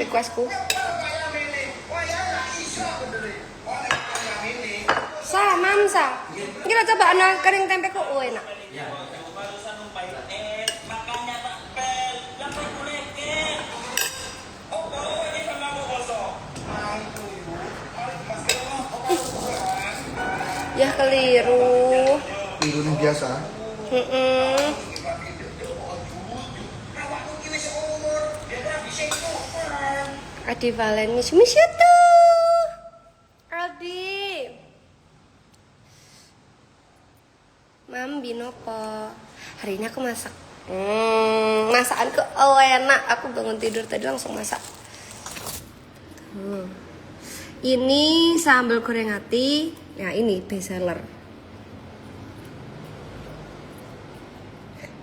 requestku. Mamsa. Kita coba anak kering tempe kok enak. Ya keliru. Keliru yang biasa. Adi Valen miss you tuh. Adi. Mam binopo. Hari ini aku masak. Masakanku enak. Aku bangun tidur tadi langsung masak. Ini sambal goreng hati. Ya ini best seller.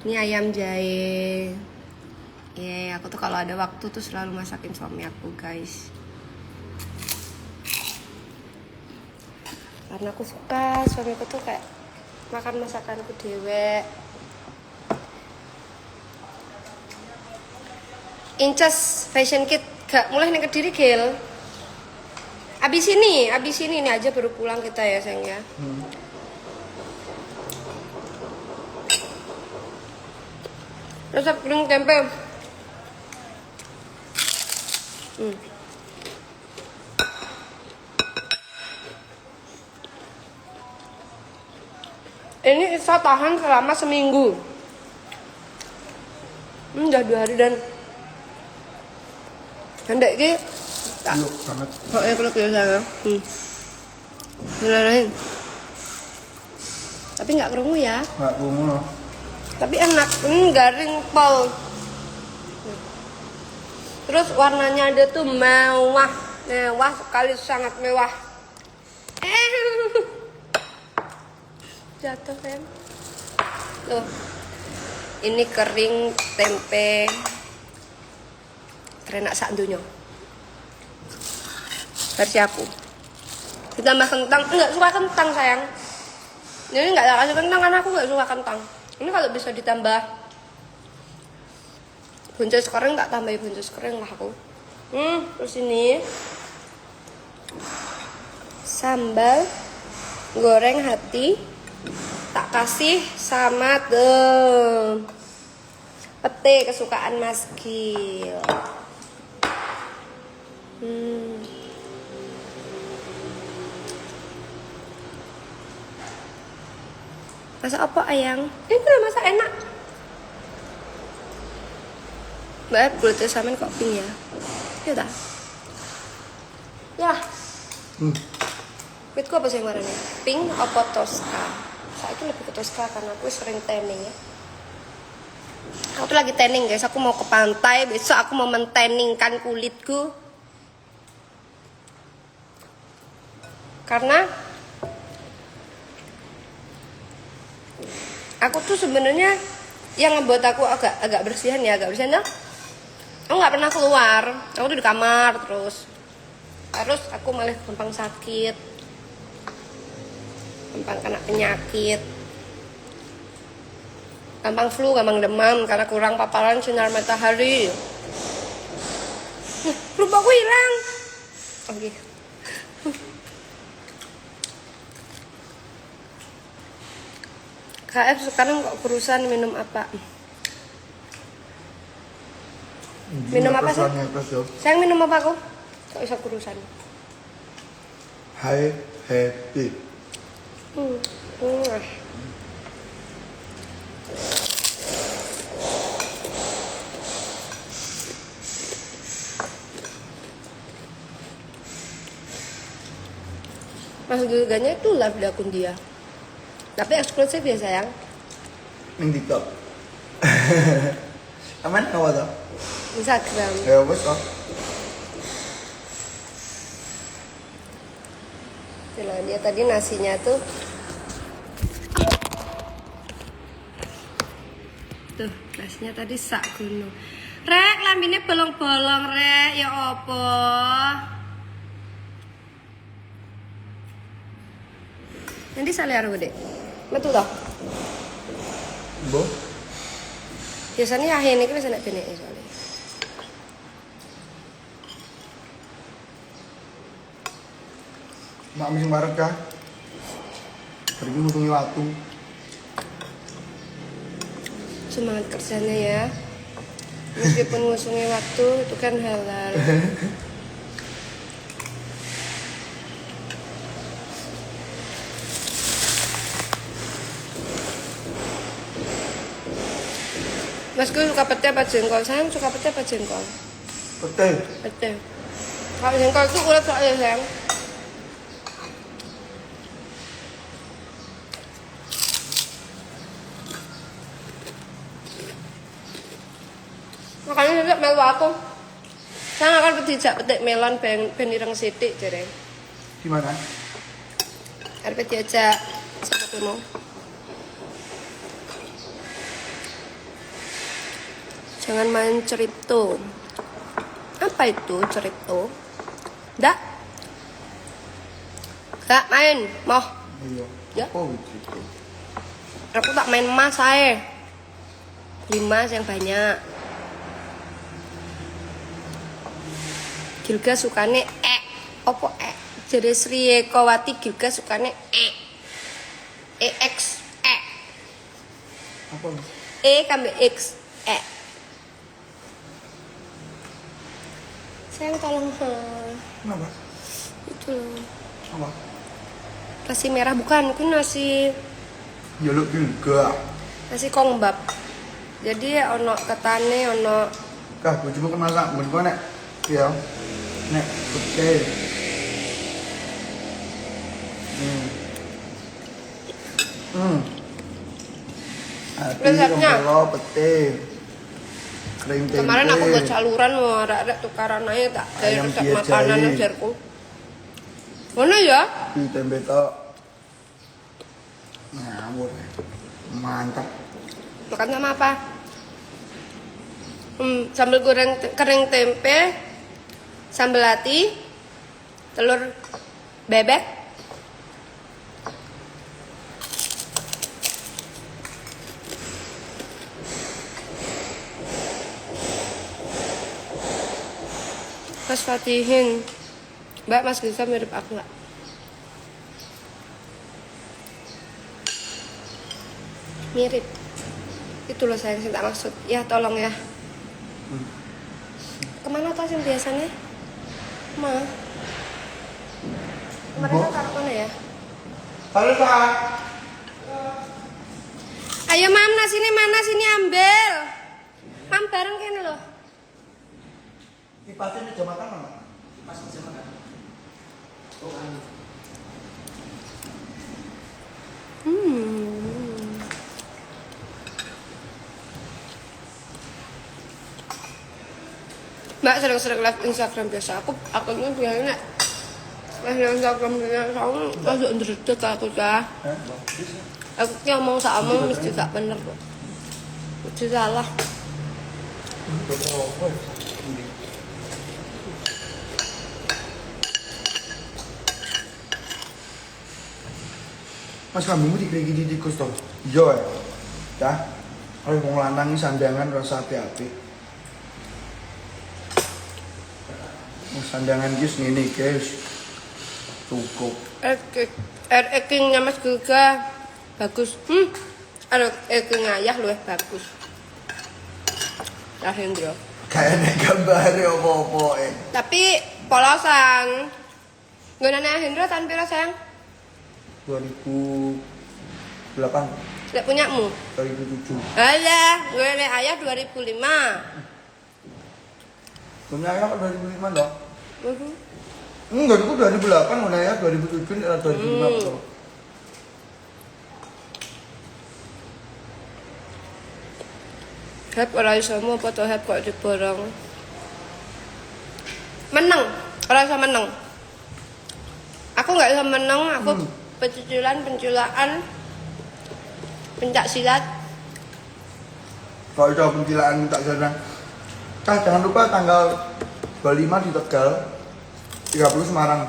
Ini ayam jahe. Aku tuh kalau ada waktu tuh selalu masakin suami aku, guys. Karena aku suka suamiku tuh kayak makan masakanku dewek. Inces Fashion Kit gak mulai nih Kediri Gel. Abis ini nih aja baru pulang kita ya sayang ya. Resep kering tempe. Ini bisa tahan selama seminggu. Udah 2 hari dan hendek ki. Peluk banget. Oh ya peluk ya sayang. Beneran. Tapi nggak kerungu ya. Nggak kerungu. Tapi enak. Garing pol. Terus warnanya ada tuh mewah sekali, sangat mewah. Jatuh kan? Tuh, ini kering tempe terenak sak dunyo. Versi aku. Ditambah kentang, enggak suka kentang sayang. Ini enggak kasih kentang karena aku enggak suka kentang. Ini kalau bisa ditambah buncis goreng, tak tambahin buncis goreng lah aku. Terus ini sambal goreng hati tak kasih sama pete kesukaan Mas Gil. Masak apa ayang? Ini udah masak enak. Mbak, kulitnya samen kok pink ya? Ya tak? Ya. Kulitku apa sih yang warnanya? Pink apa Tosca? Saya itu lebih ke Tosca karena aku sering tanning ya. Aku tuh lagi tanning guys, aku mau ke pantai. Besok aku mau mentanningkan kulitku. Karena aku tuh sebenarnya yang ngebuat aku agak bersihan ya, tuh aku nggak pernah keluar, aku tuh di kamar terus aku malah gampang sakit, gampang kena penyakit, gampang flu, gampang demam karena kurang paparan sinar matahari. Lupa aku hilang. Oke. KF sekarang kok kurusan minum apa? Minum apa sih? Sayang minum apa aku? Kok bisa kurusan? High happy. Mas Gilganya itu live di akun dia. Tapi eksklusif ya sayang. Yang TikTok. Aman apa tuh? Instagram. Ya bos kok. Nah, dia tadi nasinya tuh nasinya tadi sak gunung. Rek, lambine bolong-bolong rek, ya opo? Nanti salih aru deh. Metu toh? Bo. Biasanya ya ini kan bisa nak benek soalnya. mak mesti bareng kah? Pergi ngutungi waktu. Semangat kerjanya ya. Meskipun ngusungi waktu itu kan halal. Masku suka pete apa jengkol? Sayang suka pete apa jengkol? Pete. Pete. Kalau jengkol itu ulet soalnya sayang. Makanya besok melu aku. Saya akan dijak petik melon ben ireng sithik jare. Di mana? Arep diajak siapa tuh mau? Jangan main ceripto. Apa itu ceripto? Ndak? Ndak main, mau. Iya. Ya. Oh, gitu. Aku tak main emas saya. 5 yang banyak. Gilga sukane opo jadi Sri Ekawati Gilga sukane EX Apa? kambing X sayang tolong Kenapa? itu loh Apa? nasi merah bukan itu nasi Ya lu juga. nasi kongbab jadi ono ketane ono Kah, gue coba masak, gue nek. Ya. Nek, pete. Resepnya? Kalau pete. Kering tempe. kemarin aku buat saluran mau ada tukaran aja tak dari Ayam resep dia makanan jahe. jarku mana ya Di tempe tok. Ngawur. Mantap. makan sama apa sambal goreng kering tempe sambal hati telur bebek Mas Fatihin Mbak Mas Gisa mirip aku nggak? Mirip itu loh sayang saya tak maksud ya tolong ya kemana tas yang biasanya? Ma kemarin kan taruh mana ya? Halo, Pak. Ayo mam nasi ini mana sini ambil mam bareng kene loh Kipasnya meja makan mana? Pas meja makan. Oh, Mbak sering-sering live Instagram biasa akunnya biasanya live Instagram biasa kamu masuk ndredeg aku cah aku ki ngomong sama mesti gak bener kok mesti salah Mas kambingmu dikira di tikus toh? Iya ya. Dah. Kalau mau lanang ini sandangan rasa hati-hati. Sandangan guys ini guys. Cukup. Ekingnya Mas Gilga bagus ada eking ayah lu bagus ya Hendro Kayaknya gambar apa-apa tapi polosan gunanya Hendro tahun pira sayang? 2008 Tidak punyamu? 2007 Alah, gue ayah 2005 punya ayah kan 2005 dong enggak itu 2008 punya ayah 2007 atau 2005 betul Hep ora iso mu apa to hep kok diborong menang ora iso menang aku nggak iso menang aku pencucilan pencak silat kalau coba pencilaan tak sana jangan lupa tanggal 25 di Tegal 30 Semarang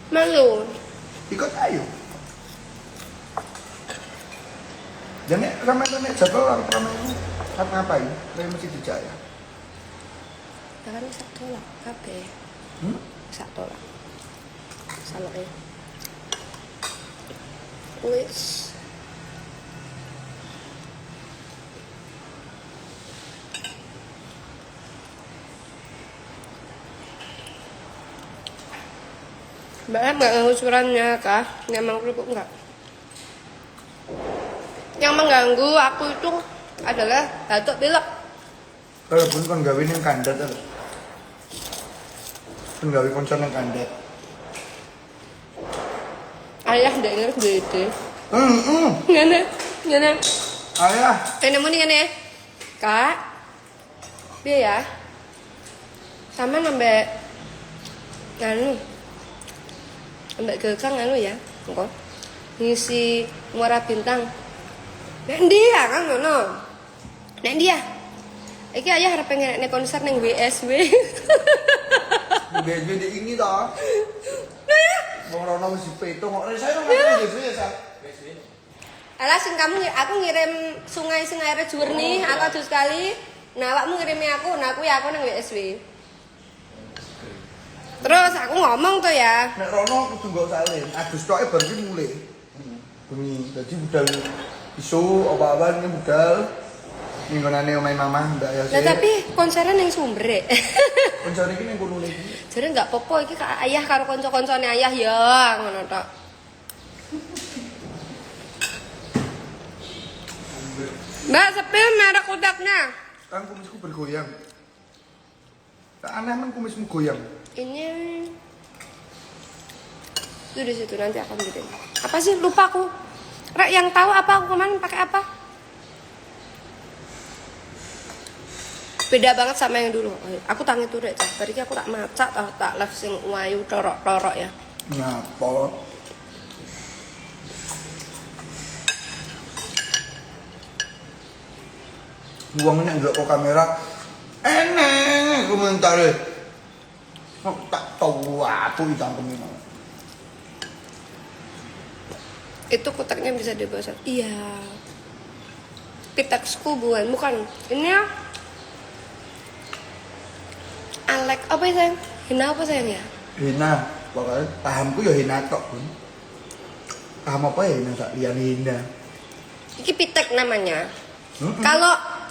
malu ikut ayo jangan ramai-ramai jadwal ramai ngapain ramai masih dijaya ya kan sak tolak kabeh sak tolak saloknya. Wis. Mbak Em nggak ganggu surannya kah? Nyamang kerupuk nggak? Yang mengganggu aku itu adalah batuk pilek. Kalau pun kon gawe ning kandet to. Kon gawe konco ning kandet. Ayah ndak ingat gede. Heeh. Ngene. Ayah, Nemu nih ngene. Kak. Piye ya? Sama nambah anu. Ambek gekang anu ya. Engko ngisi Muara Bintang. Nek ndi ya kan ngono. Nek ndi ya? Iki ayah arep pengen nek konser ning WSW. gede di ini toh. Nah ya. Wong rono wis dipetung kok saya nang WSW ya, Sa. Alah sing kamu aku ngirim sungai sing airnya jernih, aku adu sekali. Nah, awakmu ngirimi aku, nah aku ya aku nang WSW. Terus aku ngomong tuh ya. Nek rono kudu nggo salin. Agus toke bar iki mulai. Bengi. Dadi budal isu apa-apa ini budal. Minggonane omahe mamah ndak ya. Lah tapi konsernya ning Sumber. Konser iki ning kono iki. Jare enggak popo iki ayah karo kanca-kancane ayah ya ngono tok. Mbak, sepil merek udaknya. Kan kumisku bergoyang. Tak aneh men kumismu goyang. Ini itu di situ nanti akan bikin. Apa sih lupa aku. Rek yang tahu apa aku kemarin pakai apa? Beda banget sama yang dulu. Aku tangi tuh rek, berarti aku tak macak tak live sing wayu torok-torok ya. Ngapa? Uang ini nggak kok kamera. Enak komentar. Aku tak tahu apa itu teman. Itu kotaknya bisa dibawa. Iya. Pitaksku bukan. Ini ya. Alek apa ya sayang? Hina apa sayang ya? Hina, pokoknya pahamku ya hina tok pun. Paham apa ya hina tak lian hina. Iki pitek namanya.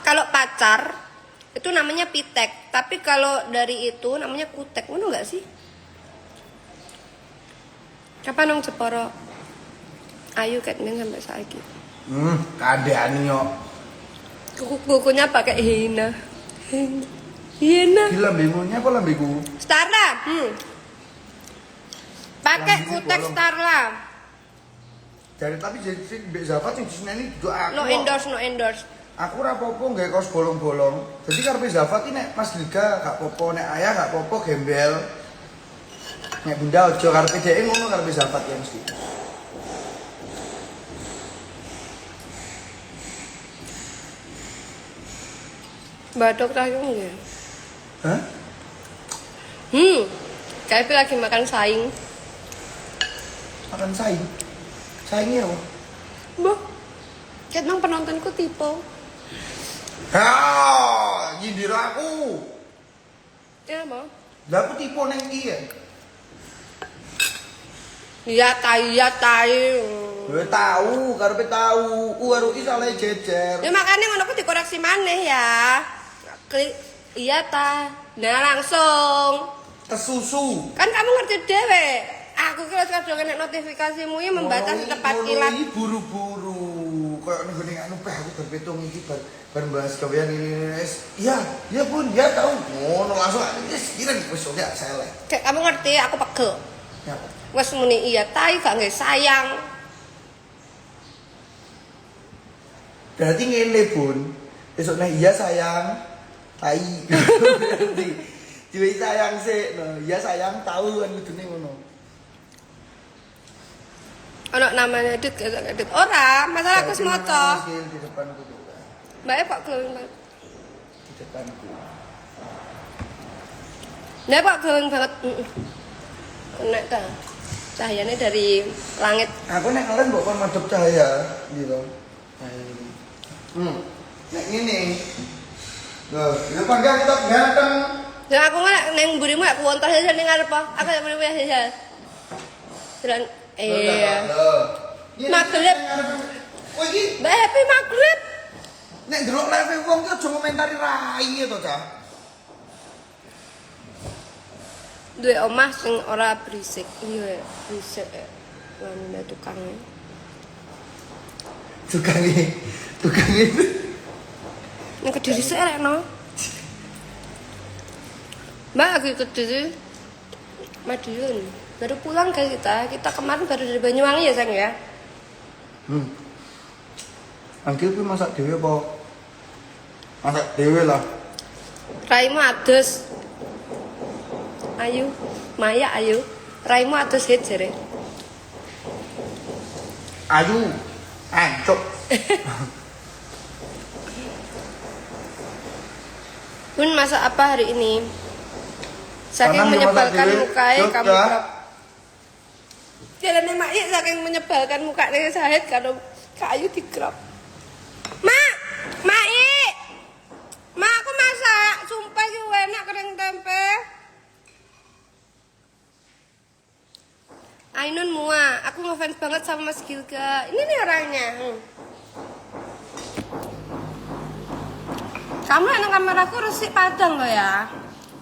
Kalau pacar itu namanya pitek, tapi kalau dari itu namanya kutek, ngono nggak sih? Kapan nong Jeporo? Ayu Catman sampai saiki. Kadean yo. Kukunya pakai hina. Hina. Gila lambemunya apa lambeku? Starla. Pakai Lambe kutek bolong. Starla. Jadi tapi jadi Mbak Zafat yang disini juga aku. No endorse. Aku ora apa-apa nggawe kaos bolong-bolong. Jadi karepe Zafat iki nek Mas Liga gak apa-apa, nek Ayah gak apa-apa gembel. Nek Bunda aja karepe dhek ngono karepe Zafat ya mesti. Batok tayung ya. Hah? Kayak lagi makan saing. Makan saing. Saingnya apa? Boh. Kayak emang penontonku tipe. Nyindir aku. Ya mau. Lah aku tipe neng iki ya. Iya tai. Gue tahu, karepe tahu. Karo iki salah jejer. Ya makanya ngono aku dikoreksi maneh ya. Klik iya ta. Nah langsung. Kesusu. Kan kamu ngerti dewe. Aku kira kadang nek notifikasimu ya membatasi tepat kilat. Iki buru-buru. Kayak ning anu aku berpetung iki bar bahas gawean ini. Iya Bun, dia tahu. Ngono langsung wis kira wis oke selek. Kayak kamu ngerti aku pegel. Ya. Wes muni iya tai gak nggih sayang. Berarti ngene Bun. Besok nek iya sayang. Tai. Berarti diwe sayang sih. No, iya sayang tahu kan kudune ngono. Ono namanya edit gak edit. Ora, masalah aku semoco. Di depanku tuh. Mbaknya kok glowing banget. Di depanku. Nah kok glowing banget. Nek ta. Cahayanya dari langit. Aku nek kalian mbok kon madhep cahaya gitu. Nek ngene. Loh, itu pangga kita ganteng. Ya aku nggak neng burimu aku wontos aja ning arep. Aku yang burimu ya. Dolan Loh. Magrib. Oh iki Mbak Happy magrib. nek ndelok live wong ki aja ngomentari rai to, Cah. Duwe omah sing ora berisik. Iya, berisik. Lan tukangnya. Tukangnya. Yang Kediri sih no. Mbak lagi Kediri Madiun. Baru pulang guys kita kemarin baru dari Banyuwangi ya sayang ya. Angkil kuwi masak dhewe apa? Masak dhewe lah. Raimu adus. Ayu, Maya ayu. Raimu adus hit jere. Ayu. Ancuk. Bun masak apa hari ini? Saking Tanam menyebalkan masak dhewe, mukanya Jok, kamu ya. kerap. Jalan emak saking menyebalkan mukanya Sahid kalau kayu dikerap. Mak, Mak aku masak, sumpah iki enak kering tempe. Ainun Mua, aku ngefans banget sama Mas Gilga. Ini nih orangnya. Kamu enak kameraku resik padang loh ya.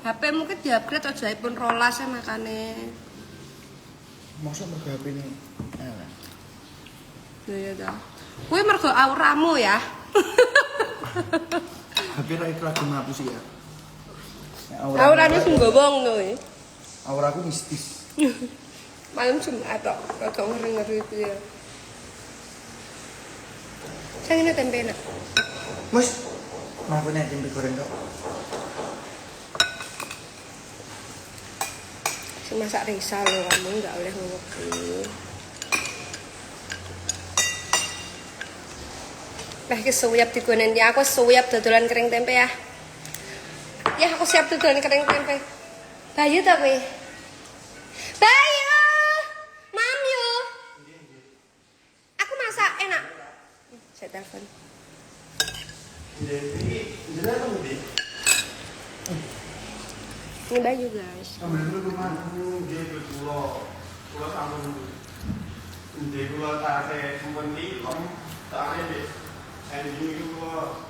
HP mungkin di-upgrade aja iPhone 12 ya makane. Masa mergo HP ini elek. Ya dah. Kuwi mergo auramu ya. HP ra iku lagi ngapus ya. Aurane sing gowong no. Auraku mistis. Malam Jumat tok, rada ngeri-ngeri itu ya. Saya ini tempe enak. Mas, kenapa nek tempe goreng kok? Si masak Risa lo, kamu nggak boleh ngomong. Lah iki suyap digonen ya, aku suyap dodolan kering tempe ya. Ya aku siap dodolan kering tempe. Bayu ta kowe? Bayu. Mam yo. Aku masak enak. Saya telepon. Ini Bayu guys. Ambil dulu rumahku, dia berpulau sampun dia pulau tarik membeli tarik deh, ending itu pulau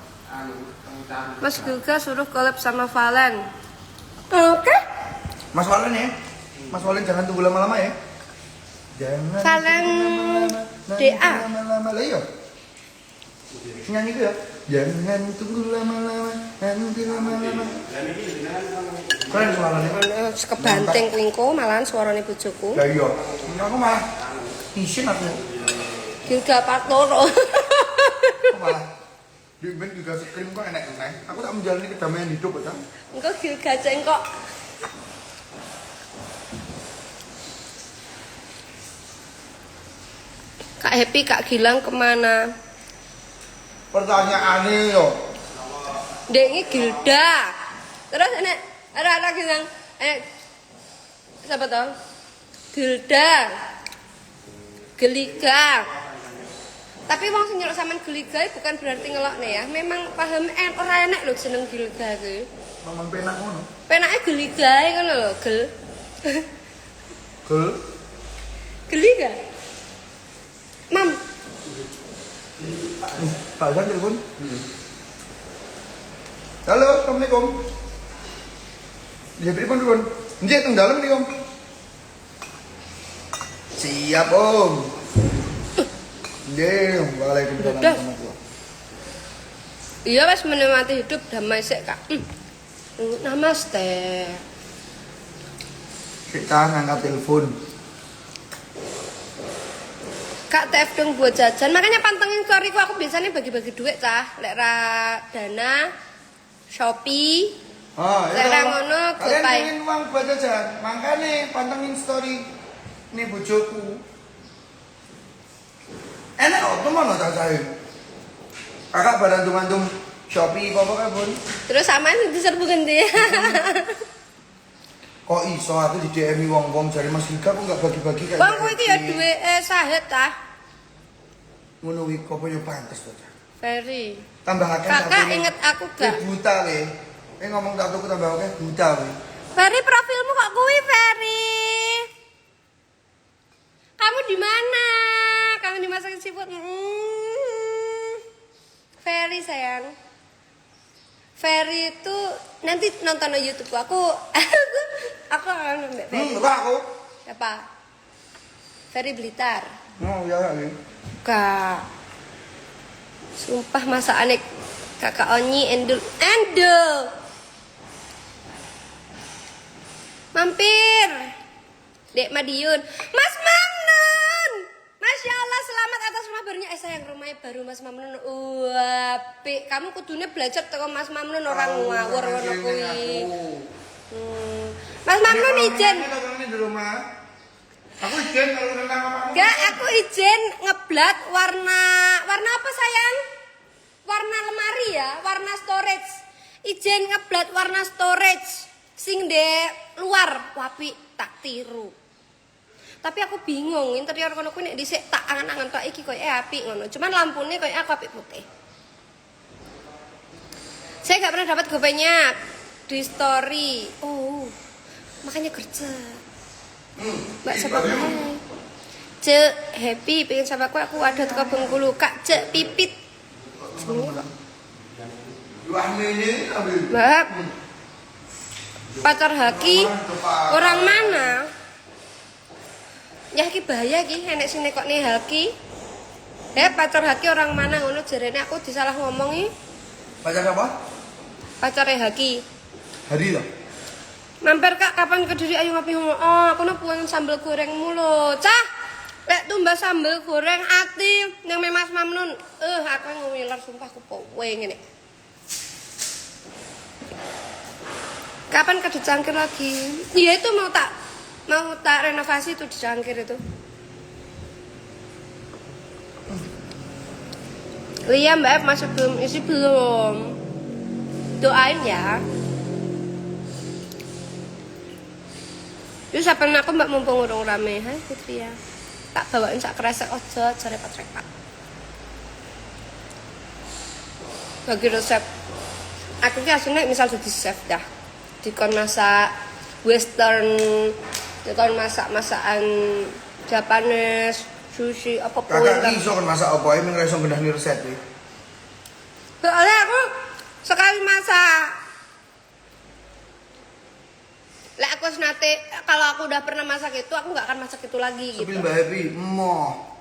tentang Mas Gilga suruh collab sama Valen. Oke. Mas Walen ya? Mas Walen jangan tunggu lama-lama ya. Jangan Valen tunggu DA. lama-lama. Lah iya. Nyanyi itu ya. Jangan tunggu lama-lama, nanti lama-lama. Keren suaranya. Kebanting kuingko malahan suarane bojoku. Lah iya. Aku malah isin aku. Gilga Patoro. Aku malah di band juga skrim kok enak-enak. Aku tak menjalani kedamaian hidup ya. Engko Gilga cengkok. Kak Happy, Kak Gilang kemana? Pertanyaannya yo. Dek ini Gilda. Terus enek ada Gilang. Siapa tau? Gilda. Geliga. Tapi wong sing nyeluk sampean Geliga bukan berarti ngelokne ya. Memang paham ora enek lho jeneng Gilga kuwi. Memang penak ngono. Penake Geliga ngono lho, gel. Gel. Geliga. Mam, Pak Zan telepon. Halo, Assalamualaikum. Dia telepon dulu. Njek teng dalam nih, Om. Siap, Om. Njek, waalaikumsalam Udah. warahmatullahi. iya wes menikmati hidup damai sik, Kak. Namaste. Kita ngangkat telepon. Kak TF dong buat jajan. Makanya pantengin storyku, aku biasanya bagi-bagi duit, Cah. Lek ra Dana, Shopee, Oh, lek ra ngono kalian GoPay. pengen uang buat jajan, makanya pantengin story nih bojoku. Enak kok, teman lo cacahin. Kakak bantu-bantu Shopee apa Bun? Terus sama sing diserbu ganti. Kok iso aku di DM wong-wong jare Mas Gilga kok enggak bagi-bagi kayak Bang, kowe iki ya duwe Sahid ta? ngono kuwi kok yo pantes to. Ferry. Tambah akeh Kakak satu. inget aku gak? Buta we. Ngomong tak tuku tambah akeh buta we. Ferry profilmu kok kuwi, Ferry? siput. Ferry sayang. Ferry itu nanti nonton di YouTube aku. Aku akan nonton Ferry. Enggak aku. Apa? Ferry Blitar. Oh, ya ya. Kak. Sumpah masa aneh kakak Onyi endul. Mampir. Dek Madiun. Mas Mamnun. Masya Allah, selamat atas rumah barunya. Sayang, rumahnya baru Mas Mamnun. Apik. Kamu kudunya belajar teko Mas Mamnun orang ngawur ngono kuwi. Mas Mamnun ijen. Di rumah. Aku ijen kalau tentang apa? Enggak, aku ijen ngeblat warna apa sayang? Warna lemari ya, warna storage. Ijen ngeblat warna storage sing de luar, wapi tak tiru. Tapi aku bingung, interior kono kuwi nek dhisik tak angan-angan tok iki koyo apik ngono. Cuman lampune koyo aku apik putih. Saya gak pernah dapat gopenya di story. Oh, makanya kerja. Mbak siapa hai? Cek happy pengen sama aku ada teko Bengkulu. Kak Cek Pipit. Mbak. Pacar Haki orang mana? Ya ki bahaya ki enek sing nekokne Haki. Pacar Haki orang mana ngono jarene aku disalah ngomongi. Pacar apa? Pacare Haki. Hari lah. Mampir Kak, kapan ke Diri ayo ngopi. Oh, aku no pengen sambal gorengmu lho. Cah, lek tumbas sambal goreng ati yang Mas Mamnun. Aku ngewiler sumpah aku powe ngene. Kapan ke Dicangkir lagi? Iya itu mau tak renovasi tuh Dicangkir itu. Lia Mbak F masuk belum? Isi belum. Doain ya. Terus apa aku Mbak mumpung urung rame, hai Putri ya. Tak bawain sak kresek ojo, jare repot-repot. Bagi resep. Aku ki asline misal jadi chef dah. Dikon masak western, dikon masak-masakan Japanese, sushi apa pun. Kakak iso kan masak apa emang iso ngendahni resep iki. Soalnya aku sekali masak. Lah aku nate kalau aku udah pernah masak itu aku nggak akan masak itu lagi gitu. Sepil Mbak Happy, emoh.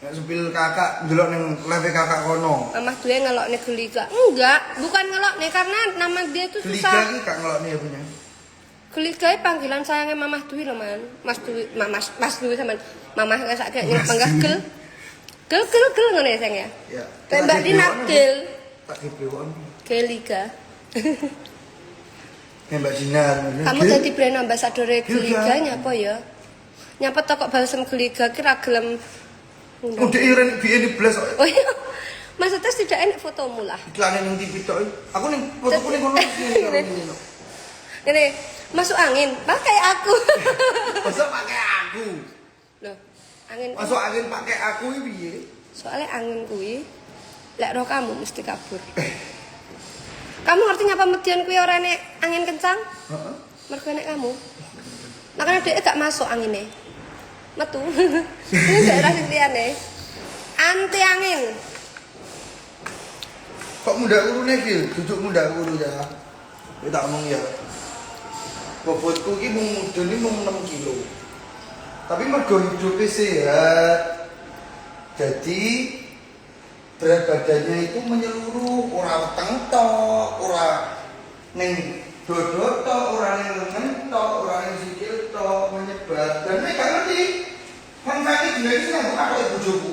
Ya sepil kakak ndelok ning live kakak kono. Mamah duwe ngelokne Geliga. Enggak, bukan ngelokne karena nama dia tuh Geliga susah. iki kak ngelokne ya punya. Geliga panggilan sayangnya Mamah Dwi loh man. Mas Dwi, Mas Dwi sama Mamah kayak kayak panggah gel. Gel ngono ya sayang ya. Ya. Tembak di Nagel. Tak dibrewon. Geliga. Mbak Dinar. Kamu jadi brand ambassador Geliga nyapa ya? Nyapa toko balsam Geliga kira gelem. Udah iren biyen blas. Oh iya. Maksudnya tidak enak fotomu lah. Iklane ning TV tok. Aku ning fotoku ning kono ngene. Ini masuk angin, pakai aku. Masa pakai aku? Loh, angin. Masuk angin pakai aku iki piye? Soalnya angin kuwi lek roh kamu mesti kabur. Kamu ngerti ngapa median kuwi ora nek angin kencang? Heeh. Mergo nek kamu. Makanya dia gak masuk anginnya. Metu. Ini daerah sing liyane. Anti angin. Kok muda urune Gil? Duduk muda uru ya. Kita tak omong ya. Bobotku ki mung mudune mung 6 kilo. Tapi mergo hidupe sehat. Jadi berat badannya itu menyeluruh, ora weteng tok, ora ning dodo tok, ora ning lengan tok, ora ning sikil tok, menyebar. Dan nek gak ngerti, mangkane dina iki nang aku bojoku.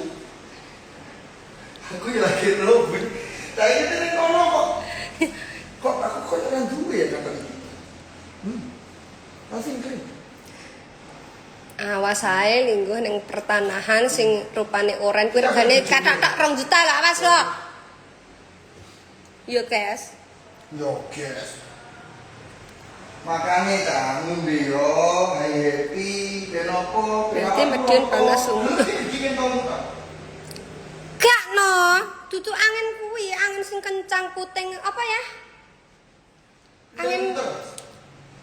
Aku ya lagi lho, Bun. Saya ini ning kono kok aku kok ora duwe ya kata iki. Langsung kering. Awas ae lingguh ning pertanahan sing rupane oren kuwi regane kathak 2 juta gak awas lo. Yo guys. Yo guys. Makanya tak ngombe yo happy benopo. Berarti medun panas umur. Gak no, dudu angin kuwi, angin sing kencang puting apa ya? Angin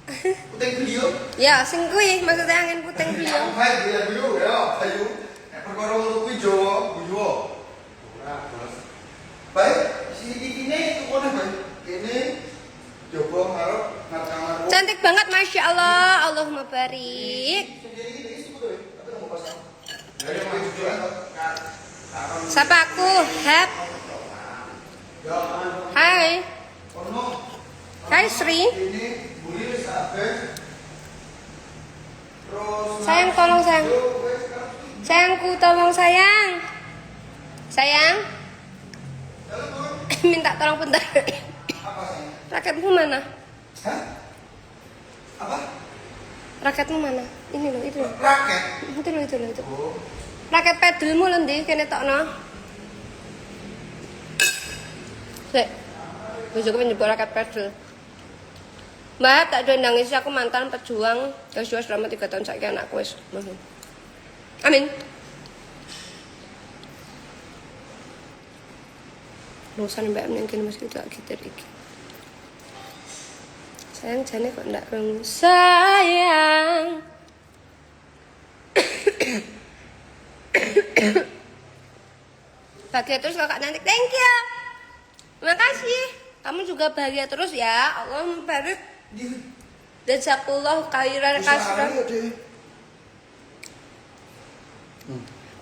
puting beliau. ya sing kuwi maksudnya angin puting beliau. Hai beliau ya, ayo. perkara untuk kuwi Jawa, Jawa. Ora, Bos. Baik, si ini tuh kono baik. Kene coba ngarep ngarep kamar. Cantik banget, Masya Allah. Allahumma barik. Sendiri iki isi betul. Tapi mau pasang. Dari Kowe jujuran to? Siapa aku? Hep. Ya, Hai. ono. Hai Sri. Ini buli wis kabeh. Terus Sayang, tolong sayang. yo wis kan. Sayangku, tolong sayang. Sayang. Dalam turun. Minta tolong bentar. Apa sih? Raketmu mana? Hah? Apa? Raketmu mana? Ini loh, itu loh. Raket. Itu loh, itu loh, itu. Oh. Raket pedalmu lho ndi kene tokno. Sik. Bojoku pengen njebol raket pedal. Mbak, tak doang nangis aku mantan pejuang. Joshua selama 3 tahun saiki anakku wis. Amin. Nusan mbak mungkin mesti tak gitar iki. Sayang jane kok ndak krungu. Sayang. Bahagia terus kakak nanti. Thank you. Terima kasih. Kamu juga bahagia terus ya. Allah membarik. Jazakallahu khairan kasiran.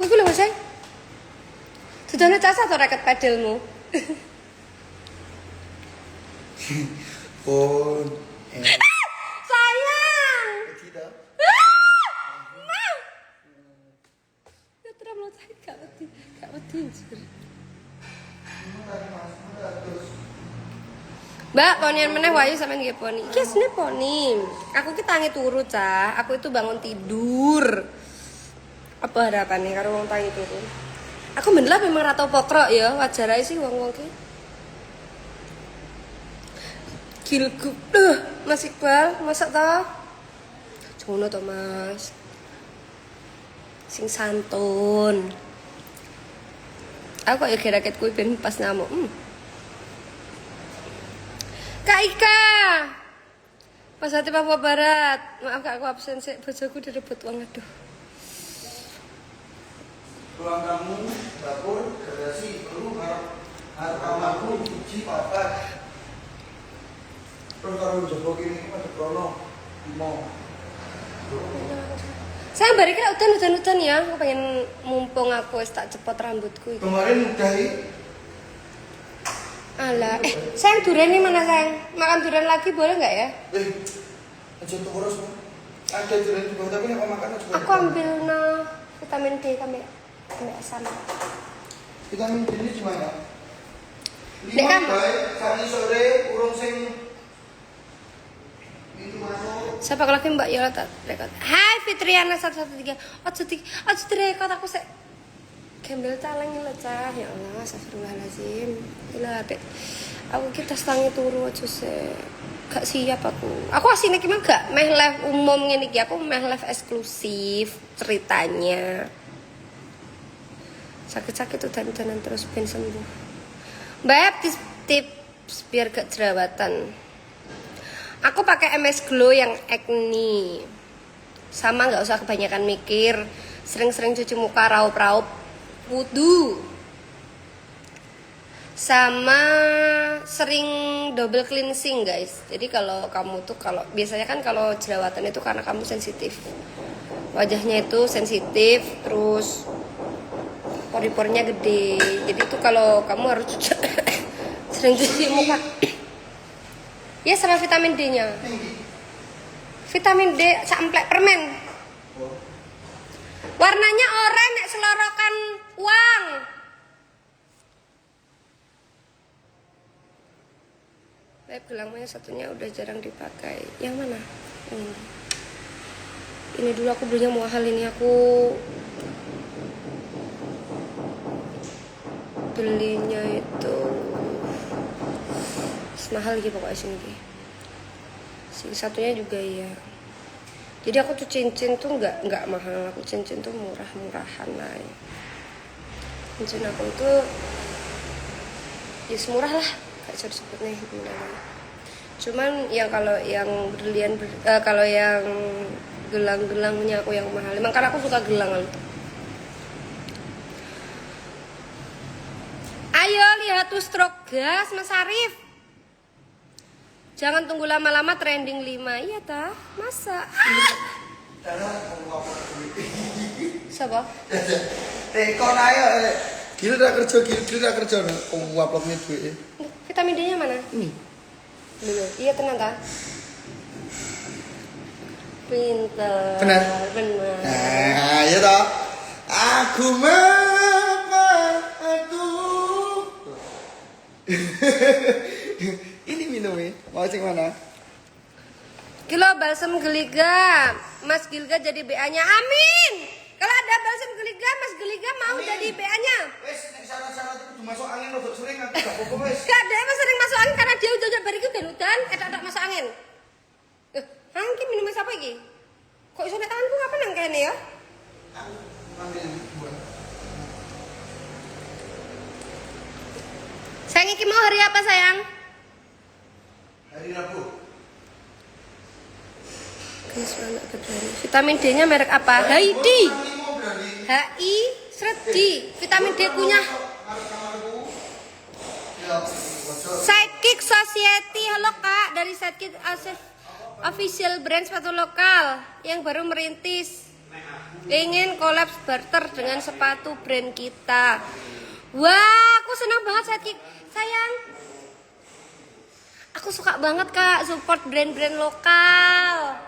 Kuwi lho Mas. Sudahnya caca atau raket pedalmu? Pun. Sayang. Tidak. Mau. Ya terlalu sakit gak wedi. Mbak, ponian meneh wayu sampean nggih poni. Iki asline poni. Aku ki tangi turu, Cah. Aku itu bangun tidur. Apa harapannya karo wong tangi turu? Aku bener memang ra tau pokrok ya, wajar ae sih wong-wong ki. Gilgup. Mas Iqbal, masak ta? Jono to, Mas. Sing santun. Aku kok ya raket kuwi ben pas ngamuk. Kak Ika. Pas hati Papua Barat. Maaf Kak, aku absen sih. Bojoku direbut uang, aduh. Ruang tamu, dapur, garasi, perlu harap kamarku, cuci, papat. Terus kalau jopo kini ada krono, mau. Saya balik kira hutan ya. Aku pengen mumpung aku wis tak cepot rambutku iki. Kemarin udahi. Alah, sayang durian ini mana sayang? Makan durian lagi boleh nggak ya? Aja tuh terus. Ada durian juga, tapi nek makan juga. Aku ambil vitamin D kami sama. Vitamin D ini gimana? Dek, kan? Baik, kali sore urung sing itu masuk. Siapa lagi Mbak Yola tak rekod? Hai Fitriana 113. Ojo direkod aku sek gembel caleng lho Cah. Ya Allah, astagfirullahalazim. Gila Dek. Aku kita stangi turu aja sek. Gak siap aku. Aku asine ki mah gak meh live umum ngene iki. Aku meh live eksklusif ceritanya. Sakit-sakit udan-udanan terus ben sembuh. Mbak tips biar gak jerawatan. Aku pakai MS Glow yang acne. Sama nggak usah kebanyakan mikir. Sering-sering cuci muka, raup-raup, wudu. Sama sering double cleansing guys. Jadi kalau kamu tuh biasanya kan kalau jerawatan itu karena kamu sensitif. Wajahnya itu sensitif, terus pori-porinya gede. Jadi itu kalau kamu harus sering cuci muka. Ya sama vitamin D-nya. Vitamin D samplek permen. Warnanya oranye nek selorokan uang. Beb gelangnya satunya udah jarang dipakai. Yang mana? Yang ini. Ini dulu aku belinya mahal, ini aku belinya itu mahal gitu pokoknya sini. Si satunya juga ya. Jadi aku tuh cincin tuh nggak mahal, aku cincin tuh murah-murahan lah. Cincin aku itu ya semurah lah, gak bisa disebut nih namanya. Cuman yang kalau yang berlian kalau yang gelang-gelangnya aku yang mahal. Emang karena aku suka gelang. ya tuh stroke gas Mas Arif. Jangan tunggu lama-lama trending 5. Iya tah? Masa? Siapa? Tekon ayo. Gila dah kerja nih. Kau uploadnya duit. Vitamin D-nya mana? Ini. Iya tenang kah? Pinter. Benar. Benar. Nah, ya toh. Aku membantu. Ini minumnya. Mau cek mana? Kilo balsam geliga. Mas Gilga jadi BA-nya. Amin. Kalau ada balsam geliga, Mas Geliga mau Amin. jadi BA-nya. Wes, nek syarat-syarat itu masuk angin rodok sering aku gak apa-apa wes. Gak ada emang sering masuk angin karena dia udah bari itu udan, ada masuk angin. Angki minum siapa iki? Kok iso nek tanganku kapan nang kene ya? Ambil dua. Sayang iki mau hari apa sayang? Hari Rabu. Vitamin D-nya merek apa? Haidi. HI Sredi. Vitamin D punya Sidekick Society. Halo Kak, dari Sidekick Official brand sepatu lokal yang baru merintis. Ingin kolaps barter dengan sepatu brand kita. Wah, aku senang banget Sidekick. Sayang, aku suka banget Kak support brand-brand lokal.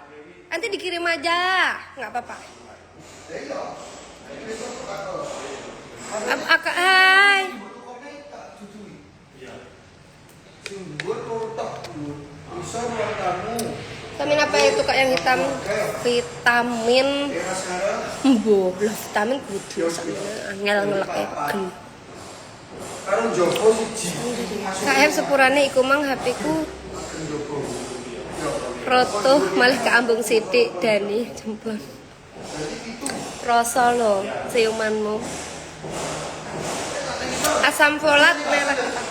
Nanti dikirim aja, nggak apa-apa. Hai. Vitamin apa itu Kak yang hitam? Vitamin boh, vitamin kudu angel ngelek pegen. Karo Joko siji. KM sepurane iku mang HP ku roto malah keambung sidik Dani jempol. Rasa lo siumanmu. Asam folat merek apa?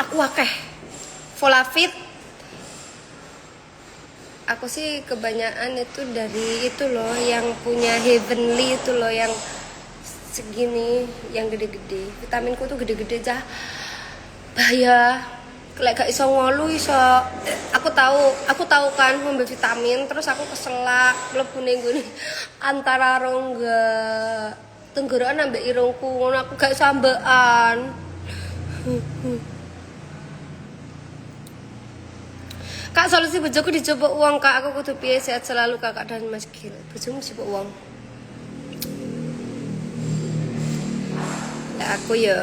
Aku akeh. Folavit. Aku sih kebanyakan itu dari itu loh yang punya Heavenly itu loh yang segini yang gede-gede. Vitaminku tuh gede-gede aja. Bahaya. Lek gak iso ngolu iso aku tahu kan ngombe vitamin terus aku keselak mlebu ning ngene antara rongga tenggorokan ambek irungku ngono aku gak sambean. Kak solusi bojoku dicoba uang Kak, aku kudu piye sehat selalu Kakak dan Mas Gil. Bojomu coba uang. Lah aku ya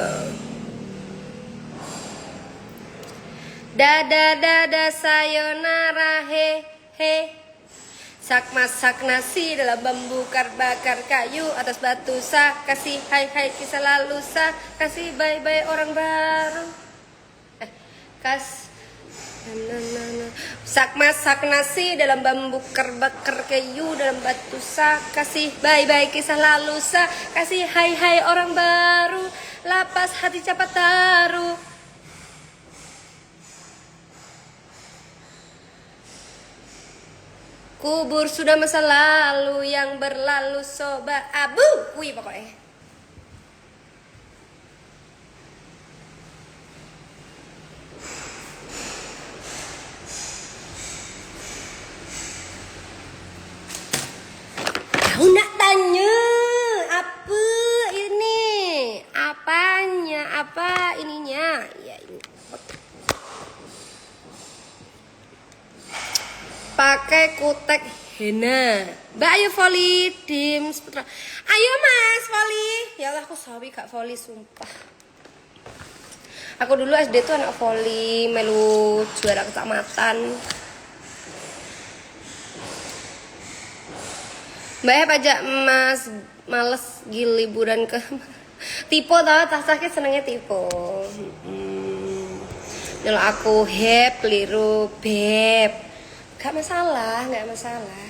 dada sayonara he he. Sak masak nasi dalam bambu bakar kayu atas batu sa kasih hai hai kisah lalu sa kasih bye bye orang baru sak masak nasi dalam bambu bakar kayu dalam batu sa kasih bye bye kisah lalu sa kasih hai hai orang baru lapas hati cepat taruh. Kubur sudah masa lalu yang berlalu soba abu. Wih pokoknya. Kau nak tanya apa ini? Apanya? Apa ininya? Ya ini. Pakai kutek henna. Mbak ayo volley Dims Putra. Ayo Mas volley. Ya Allah aku sawi gak volley sumpah. Aku dulu SD tuh anak volley, melu juara kecamatan. Mbak ya pajak Mas males gil liburan ke Tipo tau tas sakit senengnya Tipo. Kalau aku hep liru beb. Gak masalah, gak masalah.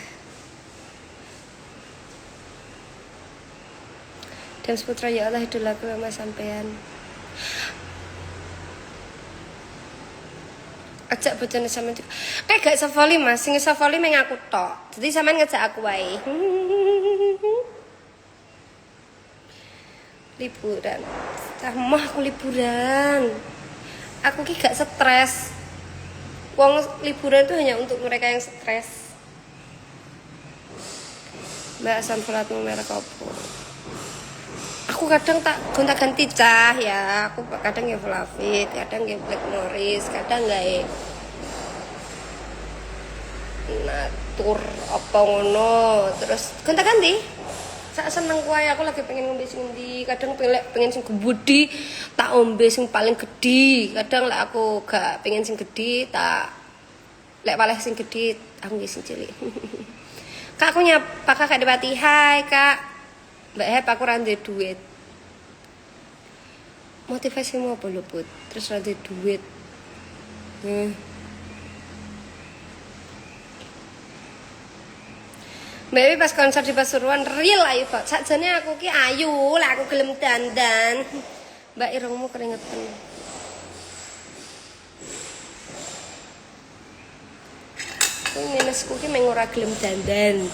Dan Putra ya Allah idolaku sama sampean. Ajak bojone sampean. Kayak gak iso volley Mas, sing iso volley meng aku tok. Jadi sampean ngajak aku wae. Liburan. Mah aku liburan. Aku ki gak stres. Wong liburan itu hanya untuk mereka yang stres. Mbak asam folatmu merek apa? Aku kadang tak gonta-ganti cah ya. Aku kadang ya Flavit, kadang ya Black Morris, kadang gak Natur apa ngono. Terus gonta-ganti. Sak seneng kuwi aku lagi pengen ngombe sing ndi, kadang pengen sing gebudi, tak ombe sing paling gedhi. Kadang lek aku gak pengen sing gedhi, tak lek waleh sing gedhi, aku nggih sing cilik. Kak aku nyapa Kak Depati. Hai Kak. Mbak Hep aku ra ndek duit. Motivasimu apa lho, Put? Terus ra ndek duit. Mbak Ewi pas konser di Pasuruan real ayu Pak. Sakjane aku ki ayu lah aku gelem dandan. Mbak irungmu keringetan. Aku minusku ki meng ora gelem dandan.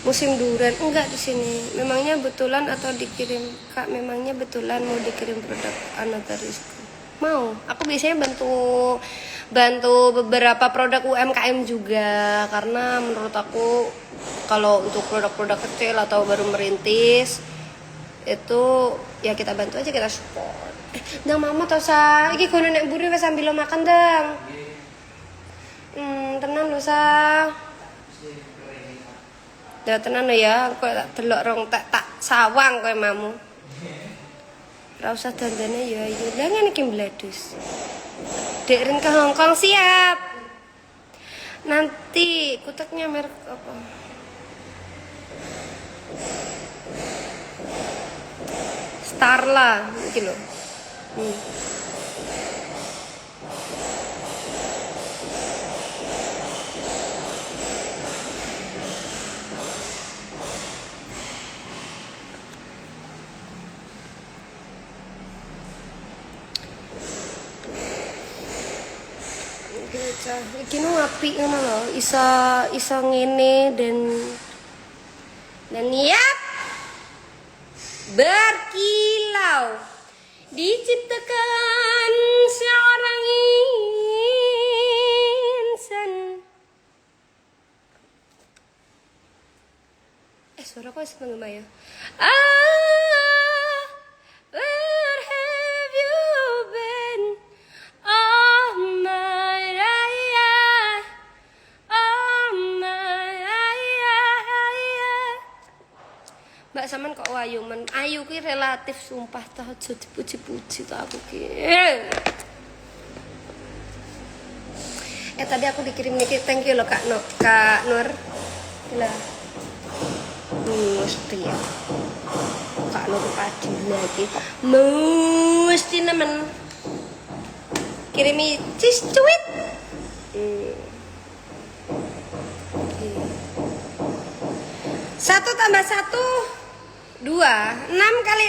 Musim durian enggak di sini. Memangnya betulan atau dikirim? Kak, memangnya betulan mau dikirim produk Anatarisku? Mau. Aku biasanya bantu beberapa produk UMKM juga karena menurut aku kalau untuk produk-produk kecil atau baru merintis itu ya kita bantu aja, kita support. Ndang mama to sa, iki gono nek mburi wis sambil lo makan, Dang. Tenan lho sa. Ya tenan lho ya, kok tak delok rong tak sawang kowe mamu. Ora usah dandane ya ayo. Lah ngene iki mbledus. Dek Rin ke Hongkong siap. Nanti kuteknya merek apa? Starla iki lho. Iki nu apik ngono lho, iso ngene dan yap berkilau diciptakan seorang insan. Suara kok seneng ya? Where have you been? Oh my ayah, oh my ayah. Mbak Saman kok wayu men? Ayu ki relatif sumpah tah aja dipuji-puji ta aku ki. Tadi aku dikirim niki, thank you loh Kak Nur. Gila. Mesti ya. Kak Nur padi lagi. Mesti nemen. Kirimi cis cuit. 1 tambah 1 2. 6 kali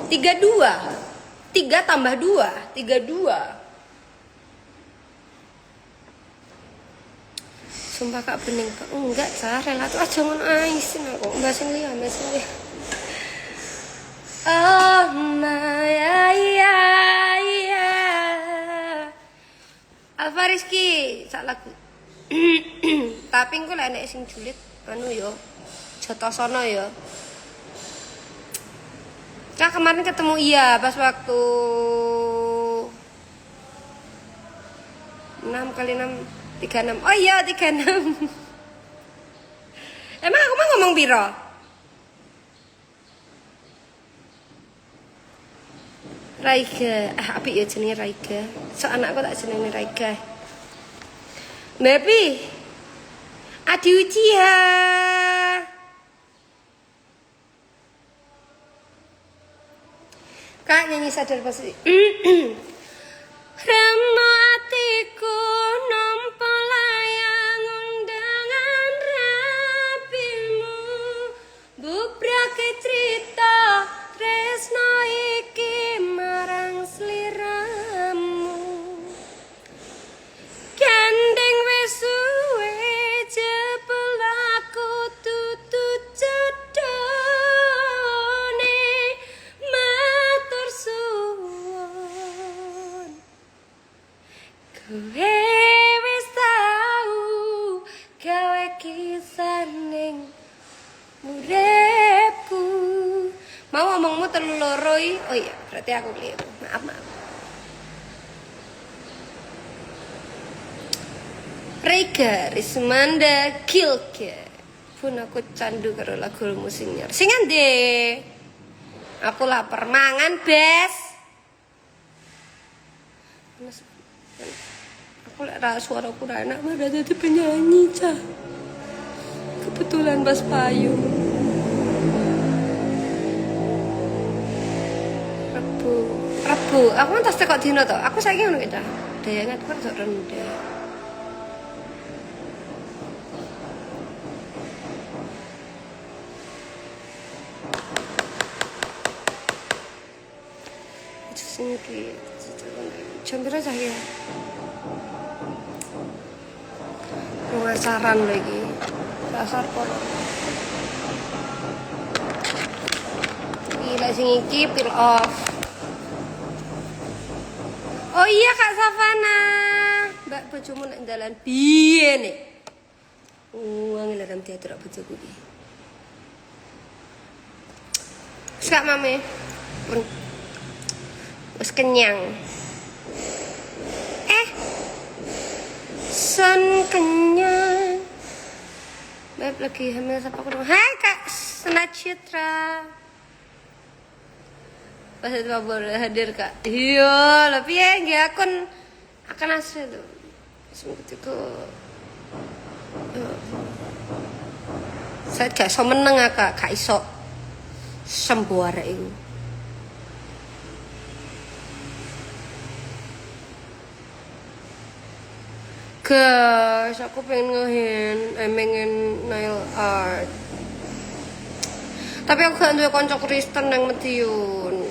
6 32. 3 tambah 2 32. Sumpah Kak bening Kak. Enggak cah, relatif aja ngono aisin aku. Mbak sing liya, Mbak sing liya. Oh my ayah. Alfa Rizky sak lagu. Tapi engko lek nek sing julid anu yo. Jotosono yo. Kak kemarin ketemu iya pas waktu 6 kali 6 36. Oh iya 36. Emang aku mah ngomong piro? Raiga, apik ya jenenge Raiga. So anakku tak jenenge Raiga. Baby. Adi Uchiha. Kak nyanyi sadar pasti. Remo atiku nampa layang undangan rapimu, bubrake cerita tresno iki marang sliramu. Nomormu 32. Oh iya, berarti aku keliru. Maaf. Rega Rismanda Kilke. Pun aku candu karo lagu musiknya. Sing endi? Aku lapar mangan, Bes. Aku lek suaraku ra enak malah dadi penyanyi, Cah. Kebetulan Bas Payu. Rebu. Aku entas tekok dino to. Aku saiki ngono ki, Cah. Daya ingatku rada rendah. Singki jam berapa ya? Pengasaran lagi dasar polo. Gila sing iki peel off. Oh iya Kak Savana, Mbak bojomu nek dalan piye nek? Angel dalam teater bojoku iki. Sak mame. Pun wis kenyang. Son kenyang. Beb lagi hamil siapa aku dong? Hai Kak Senacitra. Pas itu boleh hadir Kak. Iya, tapi ya nggak akan asli tuh. Semoga itu. Saya gak so meneng Kak iso sembuh arek iku. Guys, aku pengen nail art. Tapi aku gak duwe kanca Kristen nang Madiun.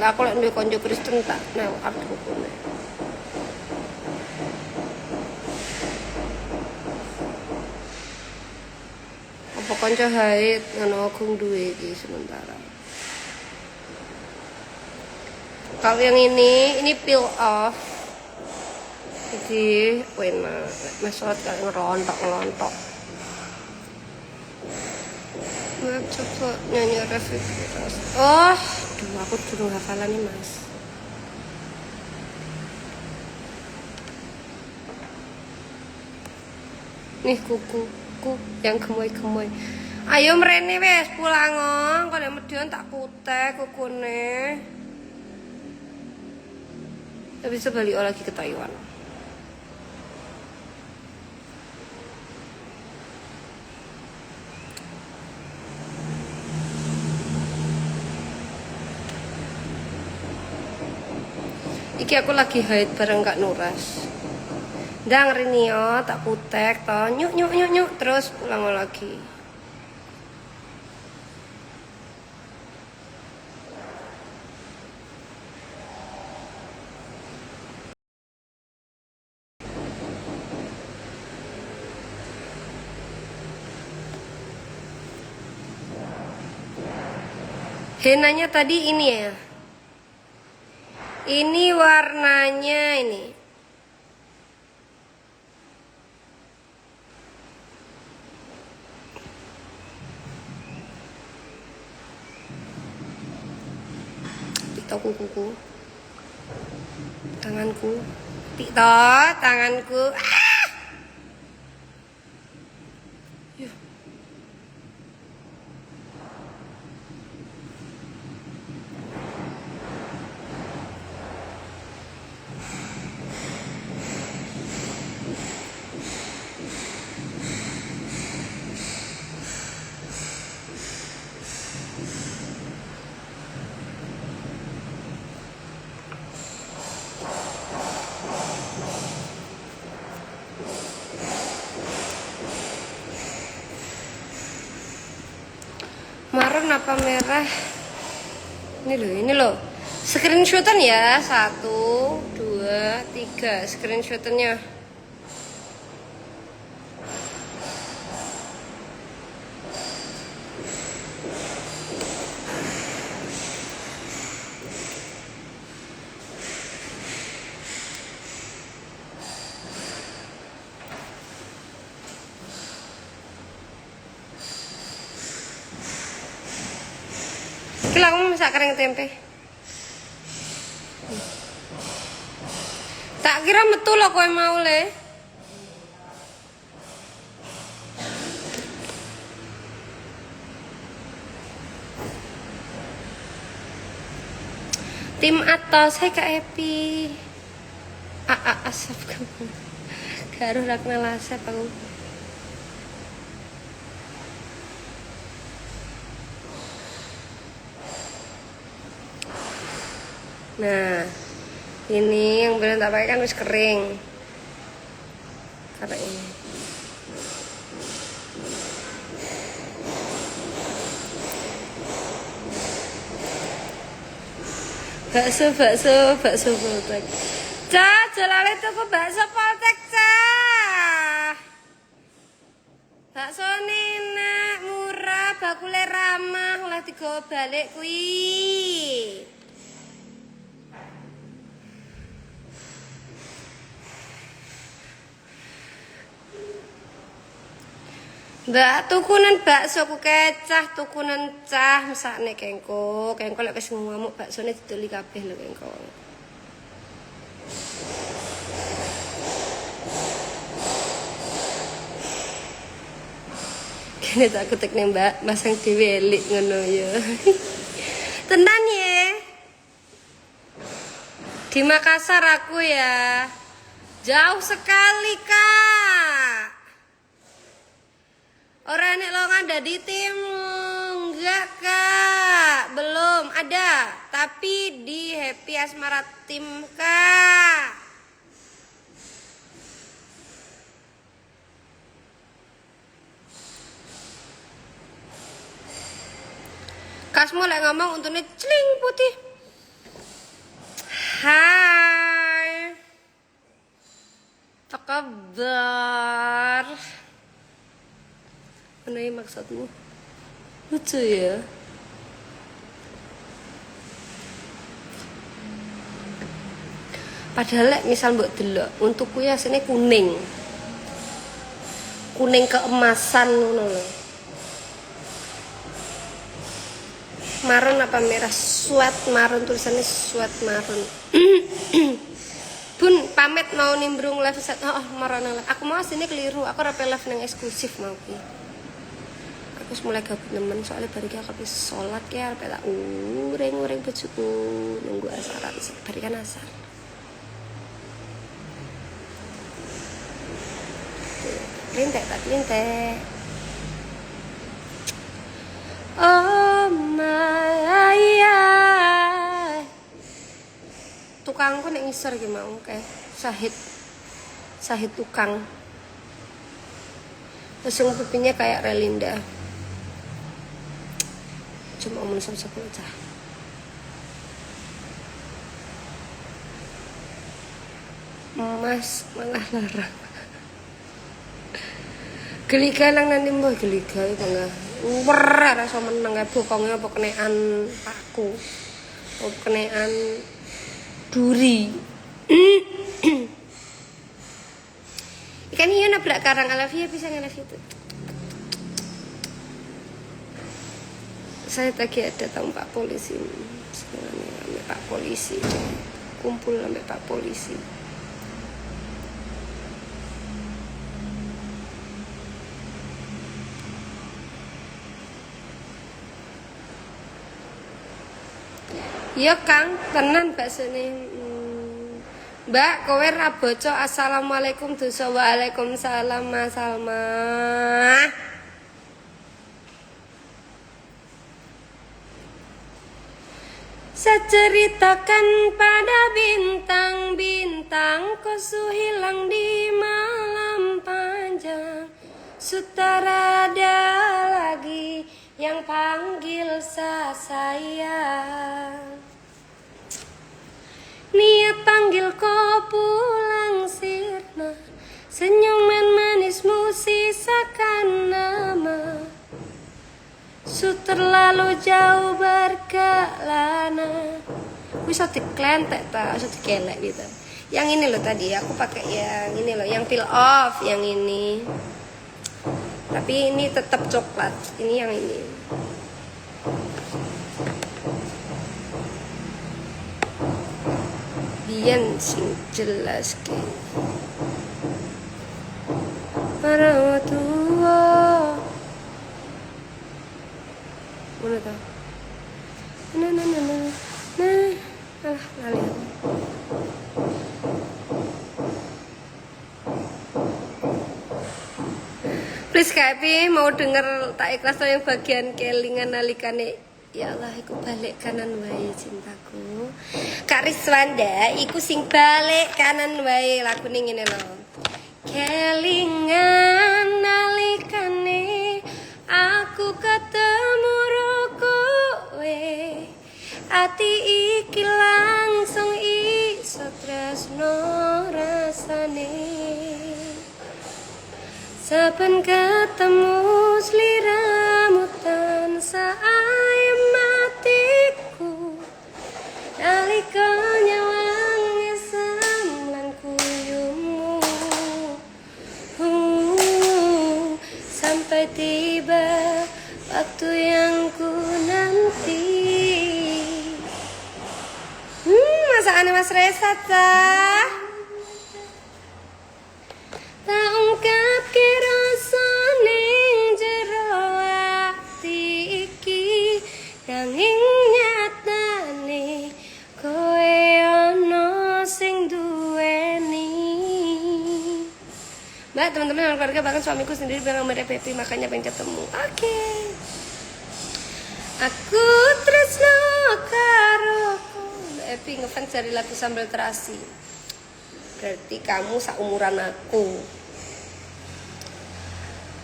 Lah aku lek duwe kanca Kristen tak nail art hukumnya. Apa kanca haid ngono aku duwe iki sementara. Kalau yang ini peel off. Jadi enak. Mesot kayak ngerontok. Gue coba nyanyi review. Oh, aku dulu hafalan nih Mas. Nih kuku yang gemoy. Ayo mrene wes pulang ngong. Kalau Medion tak kutek kukune. Tapi bisa balik lagi ke Taiwan. Iki aku lagi haid bareng Kak Nuras. Ndang Rinio tak kutek to, nyuk terus pulang lagi. Henanya tadi ini ya. Ini warnanya ini. Tiktok kukuku. Tanganku. Tiktok tanganku. Marun apa merah? Ini loh. Screenshotan ya. 1, 2, 3 screenshotannya. lah kamu masak kering tempe. Tak kira metu lo kowe mau le. Tim atas, hai Kak Epi. Asap kamu. Garuh rak kenal asap aku. Nah, ini yang belum tak pakai kan wis kering. Karena ini. Bakso Poltek. Cah, jolale tuku bakso Poltek, cah. Bakso nenek murah, bakule ramah, oleh digawa balik kuwi. Mbak, tukunan bakso ku kecah, tukunan cah, mesakne kengko lek wis ngamuk baksone didoli kabeh lho kengko. Kene tak kutekne Mbak, masang dhewe elik ngono ya. Tenan ya. Di Makassar aku ya. Jauh sekali, Kak. Orang nek longan dari tim enggak Kak, belum ada, tapi di Happy Asmara tim Kak. Kasmo lek ngomong untune cling putih. Hai. Apa kabar? Mana yang maksudmu? Lucu ya. Padahal misal mbok delok untukku ya asline kuning. Kuning keemasan ngono lho. Marun apa merah? Sweat marun, tulisannya sweat marun. Bun pamit mau nimbrung live set. Oh, marana live. Aku mau sini keliru. Aku rapi live nang eksklusif mau ki. Aku mulai gabut nemen soalnya bari aku habis sholat ya arep tak ureng bojoku nunggu asaran bari kan asar. Lintek tak lintek. Oh my ayah. Tukangku nek ngisor ki mau kayak Sahid tukang. Langsung pipinya kayak Relinda. Cuma omong sama-sama aja. Mas malah larang. Geliga nang nanti mbah geliga iku enggak. Wer rasa meneng kae bokonge apa kenekan paku. Apa kenekan duri. Ikan hiu nabrak karang Alafia bisa ngelaf itu. Saya tadi ada tamu Pak Polisi, sampai Pak Polisi, kumpul sampai Pak Polisi. Ya Kang, tenan baksone. Mbak, kowe ra boco assalamualaikum dosa waalaikumsalam Mas Salma. Seceritakan pada bintang-bintang kosu hilang di malam panjang. Sutarada lagi yang panggil sayang. Niat panggil kau pulang sirna. Senyuman manismu sisakan nama. Su terlalu jauh berkelana. Bisa diklentek tak, bisa dikelek gitu. Yang ini loh tadi aku pakai yang ini loh, yang peel off yang ini. Tapi ini tetap coklat. Ini yang ini. biyen sing jelas ke para tua mana ta nah alah lali aku. Please Kapi mau denger tak ikhlas yang bagian kelingan nalikane ya Allah iku balik kanan wae cintaku. Kak Riswanda iku sing balik kanan wae lagune ngene lho. Kelingan nalikane aku ketemu ro kowe. Ati iki langsung iso tresno rasane. Saben ketemu sliramu tansah ayem matiku. Nalika nyawangi samlan kuyumu sampai tiba waktu yang ku nanti. Masakannya Mas Resa ta? Tak ungkap rasa ning jero ati iki nanging nyatane kowe ono sing duweni. Mbak, teman-teman yang keluarga bahkan suamiku sendiri bilang sama Pepi makanya pengen ketemu. Oke. Aku tresno karo Epi ngefans dari lagu Sambal Terasi. Berarti kamu seumuran aku.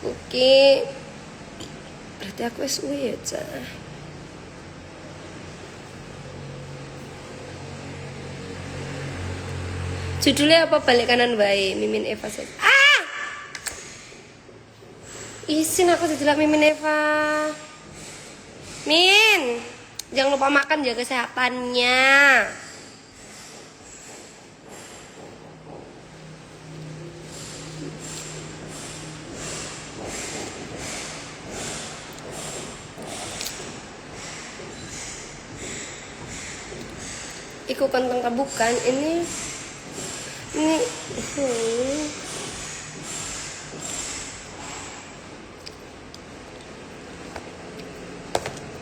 Oke. Berarti aku SU ya, Cah. Judulnya apa? Balik kanan wae, Mimin Eva saja. Ah! Isin aku dijelak Mimin Eva. Min, jangan lupa makan, jaga kesehatannya. Iku kentang bukan ini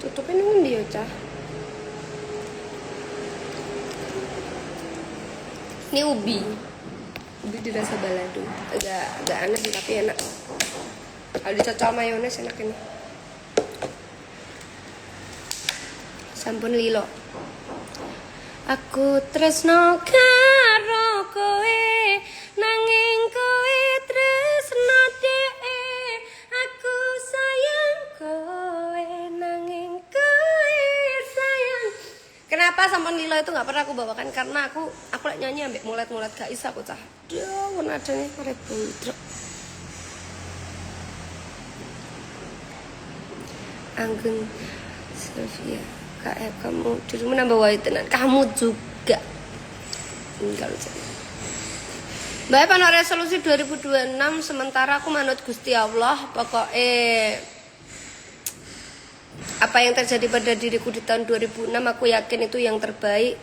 tutupin dong dia Cah. Ini ubi dirasa balado, agak aneh sih tapi enak. Kalau dicocol mayones enak ini. Sampun lilo. Aku tresno karo kowe nanging kowe tresno dhek. Aku sayang kowe nanging kowe sayang. Kenapa sampun lilo itu nggak pernah aku bawakan? Karena aku lagi nyanyi ambek mulet-mulet gak isa aku Cah. Duh, nadanya arep budrek. Anggun Sylvia KF kamu dirimu nambah white tenan. Kamu juga enggak lucu. Mbak Pano resolusi 2026 sementara aku manut Gusti Allah. Pokoknya apa yang terjadi pada diriku di tahun 2006 aku yakin itu yang terbaik.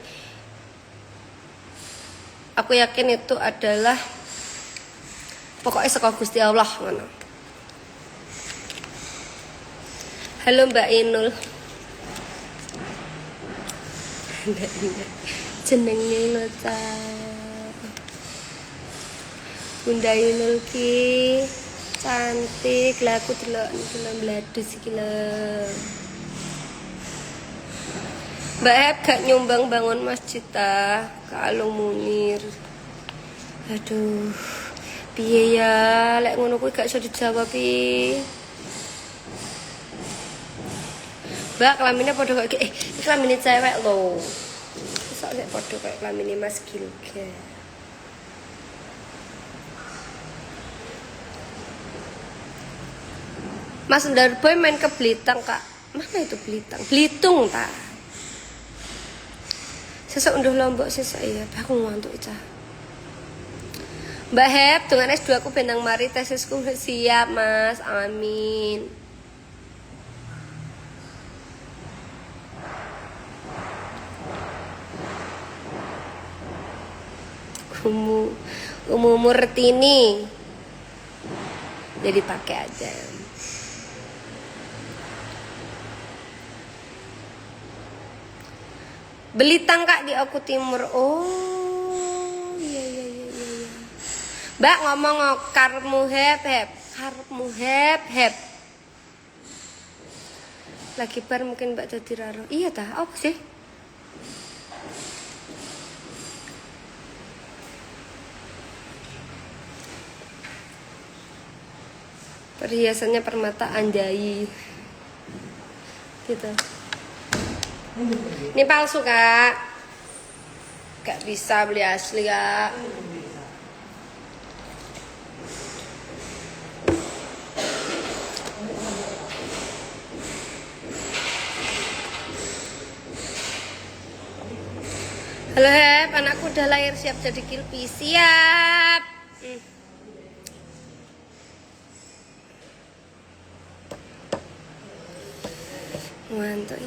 Aku yakin itu adalah pokoknya saka Gusti Allah ngono. Halo Mbak Inul. Jenenge lho Cah. Bunda Inul ki cantik lah aku delok bladus iki lho. Mbak Heb gak nyumbang bangun masjid ta Kalung Munir. Aduh. Piye ya lek ngono kuwi gak iso dijawab iki. Mbak kelaminnya podo kayak ini kelaminnya cewek loh. Soalnya podo kayak kelaminnya Mas Gilga. Mas Ndarboy main ke Blitung Kak. Mana itu Blitung? Belitung ta. Sesuk unduh Lombok sesuk ya. Aku ngantuk Cah. Mbak Heb, dengan S2 aku benang mari tesisku siap Mas. Amin. umur retini. Jadi pakai aja. Belitang Kak di Oku Timur. Oh, iya. Mbak ngomong karepmu hep. Karepmu hep. Lagi bar mungkin Mbak dadi raro. Iya tah, apa sih? Perhiasannya permata anjay. Gitu. Ini palsu Kak. Gak bisa beli asli Kak. Halo Hep, anakku udah lahir siap jadi kilpi. Siap. Mantap.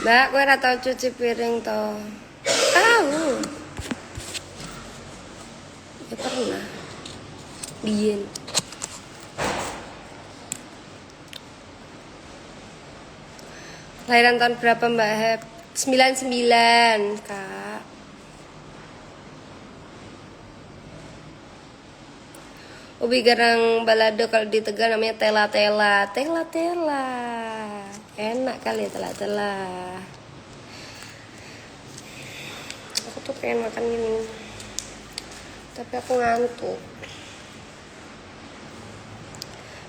Mbak, gue ora tau cuci piring toh. Tahu. Ya pernah. Dien. Lahiran tahun berapa Mbak Hep? 99, Kak. Ubi garang balado kalau di Tegal namanya tela-tela. Tela-tela. Enak kali ya tela-tela. Aku tuh pengen makan ini. Tapi aku ngantuk.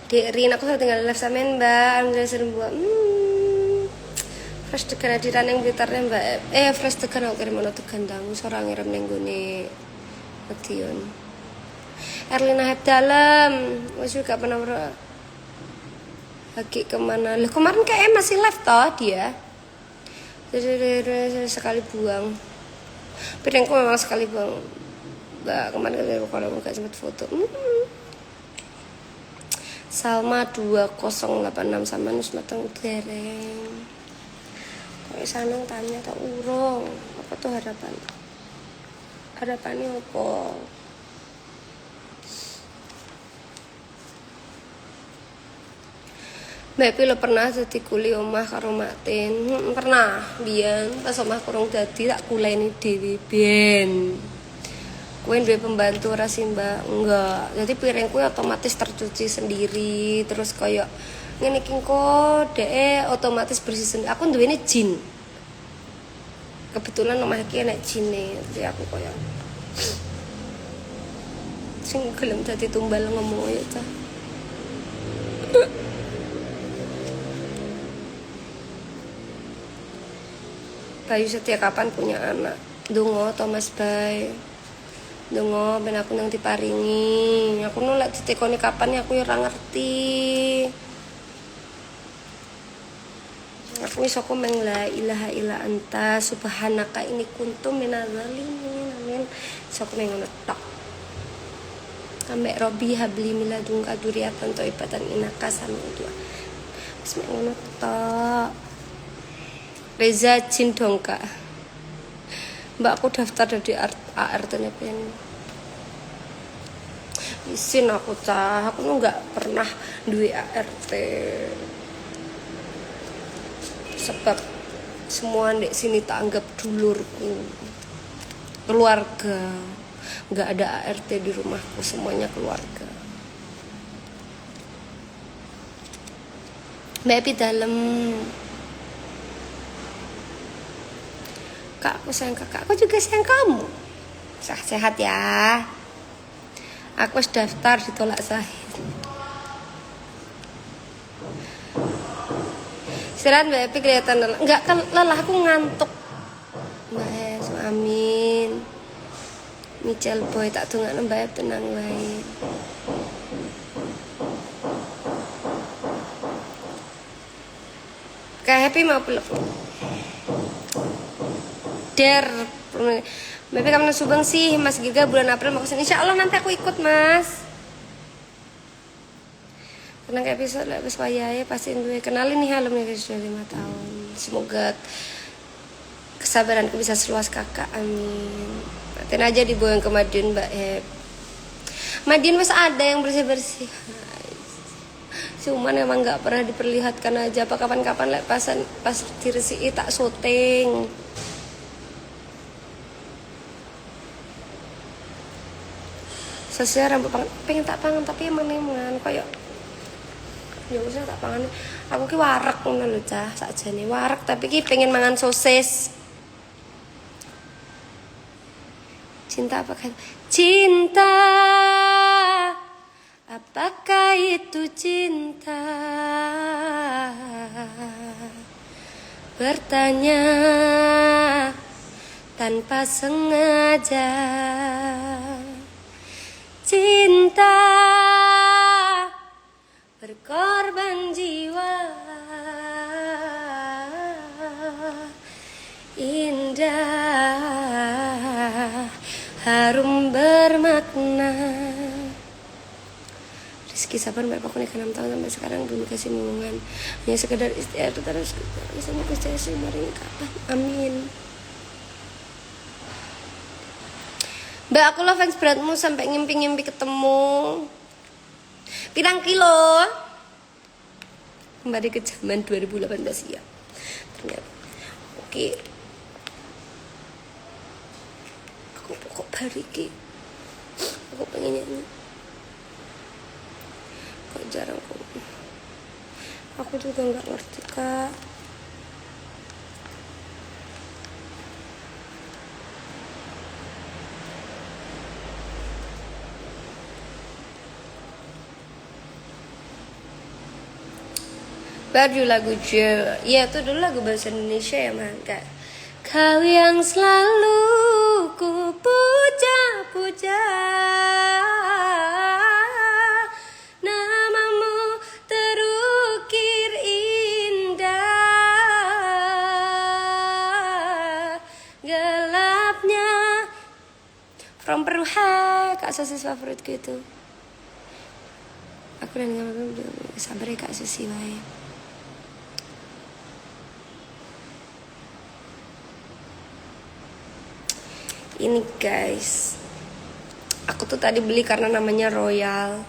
Dek Rin, aku sudah tinggal live samain Mbak. Alhamdulillah sering buat. Fresh tekan adiran yang blitarnya Mbak. Fresh tekan aku kirim ono tekan dangu. Seorang ngirim nenggone Madiun. Erlina Hep dalam. Wes juga pernah lagi kemana? Lah kemarin kayak masih live toh dia. Jadi sekali buang. Piringku memang sekali buang. Mbak kemarin kalau nggak sempat foto. Salma 2086 sama nus matang dereng. Kok sanang tanya tak urung. Apa tuh harapan? Harapannya apa? Mbak Pi lo pernah jadi kuli omah karo Matin? Pernah, biyen pas omah kurang dadi tak kuleni dhewe ben. Kowe duwe pembantu ora sih, Mbak? Enggak. Jadi piringku otomatis tercuci sendiri, terus kayak ngene iki kok dhek otomatis bersih sendiri. Aku duwene jin. Kebetulan omah iki enek jine, jadi aku kayak sing gelem dadi tumbal ngomong ya ta. Bayu Setia kapan punya anak? Dongo Thomas Bay. Dongo ben aku nang diparingi. Aku nolak ditekoni kapan ya aku ya ora ngerti. Aku iso komen la ilaha illa anta subhanaka ini kuntum minadz zalimin. Amin. Iso komen ngono tok. Ambek Robi habli miladunka dzurriatan thayyibatan innaka sami'ud du'a. Bismillah ngono tok. Reza Jin dong Kak. Mbak aku daftar dari ART NPN. Isin aku cah, aku nggak pernah duwe ART. Sebab semua di sini tak anggap dulurku, keluarga. Nggak ada ART di rumahku, semuanya keluarga. Mbak Epi dalam. Kak, aku sayang kakak, aku juga sayang kamu. Sehat ya. Aku harus daftar ditolak Zahid. Istirahat Mbak Epi kelihatan lelah. Enggak lelah, aku ngantuk. Mbak Es, amin. Michel boy tak dongakno Mbak tenang wae. Kayak happy mau peluk. Der, Mbak kapan Subang sih? Mas Giga bulan April mau kesini. Insya Allah nanti aku ikut mas. Tenang kayak episode lah, wis wayahe pastiin gue kenalin nih Halem nih guys, sudah 5 tahun. Semoga kesabaranku bisa seluas kakak, amin. Matiin aja dibuang ke Madiun Mbak Heb. Madiun wis ada yang bersih-bersih. Cuman emang nggak pernah diperlihatkan aja. Apa kapan-kapan lek pas diresihi tak syuting. Sesuai rambut pengen tak pangan tapi emang neman kayak ya usah tak pangan. Aku ki warak ngono lho cah, sakjane warak tapi ki pengen mangan sosis. Cinta apa kan? Cinta. Apakah itu cinta? Bertanya tanpa sengaja. Cinta berkorban jiwa, indah, harum bermakna. Rizky sabar Mbak, aku nikah 6 tahun sampai sekarang belum kasih momongan. Hanya sekedar istiadat terus bisa mau kerja sih mari kapan. Amin. Mbak, aku lo fans beratmu sampai ngimpi-ngimpi ketemu. Pirang kilo? Kembali ke zaman 2018 ya. Ternyata. Oke. Aku pokok bariki. Aku pengen nyanyi. Kok jarang kok. Aku juga nggak ngerti kak. Baru lagu Jill, ya itu dulu lagu bahasa Indonesia ya man. Kayak kau yang selalu ku puja-puja, namamu terukir indah, gelapnya From Peruha, kak sosis favoritku itu. Aku dan kamu sabar ya kak Susi wae. Ini guys, aku tuh tadi beli karena namanya Royal.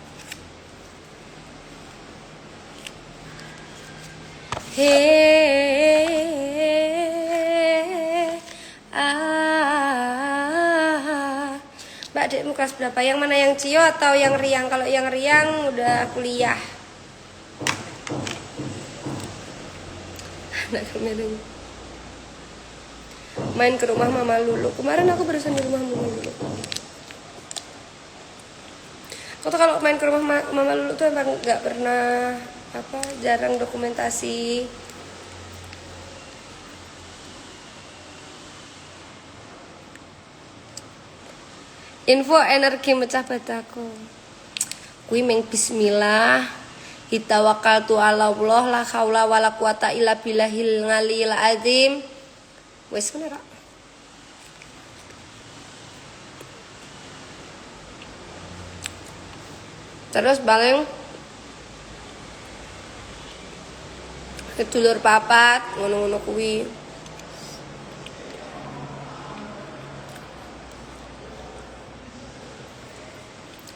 Mbak adikmu kelas berapa? Yang mana, yang Cio atau yang Riang? Kalau yang Riang udah kuliah. Anak kemereng. Main ke rumah Mama Lulu. Kemarin aku barusan di rumah Mama Lulu. Aku tuh kalau main ke rumah Mama Lulu tuh emang nggak pernah jarang dokumentasi. Info energi mecah bataku. Kui meng bismillah. Hitawakkaltu ala Allah la haula wala quwata illa billahil ngaliyil azim. Wes bener. Terus baleng kedulur papat ngono-ngono kuwi.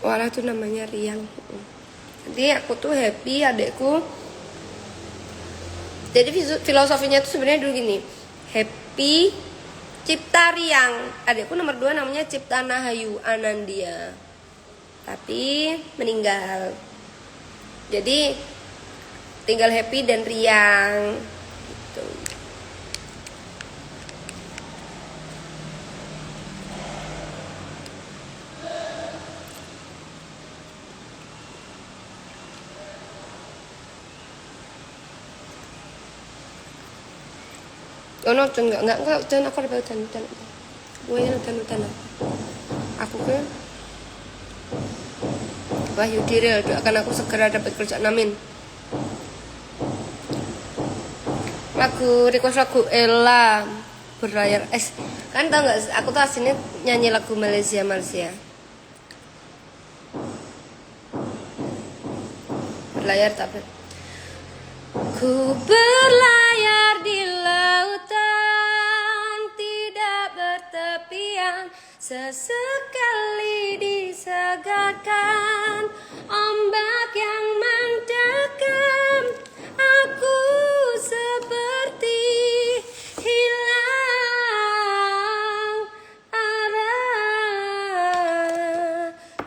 Walah tuh namanya Riang. Jadi aku tuh happy adekku. Jadi filosofinya tuh sebenarnya dulu gini. Happy Cipta Riang. Adekku nomor 2 namanya Cipta Nahayu Anandia. Tapi meninggal. Jadi tinggal Happy dan Riang gitu. Oh no, enggak, aku udah udah. Gue udah. Aku ke Wahyu Diril, doakan aku segera dapat kerjaan, amin. Request lagu Ella Berlayar es. Kan tau gak, aku tuh aslinya nyanyi lagu Malaysia. Berlayar tapi ku berlayar di lautan tidak bertepian, sesekali disegarkan ombak yang mendekam. Aku seperti hilang arah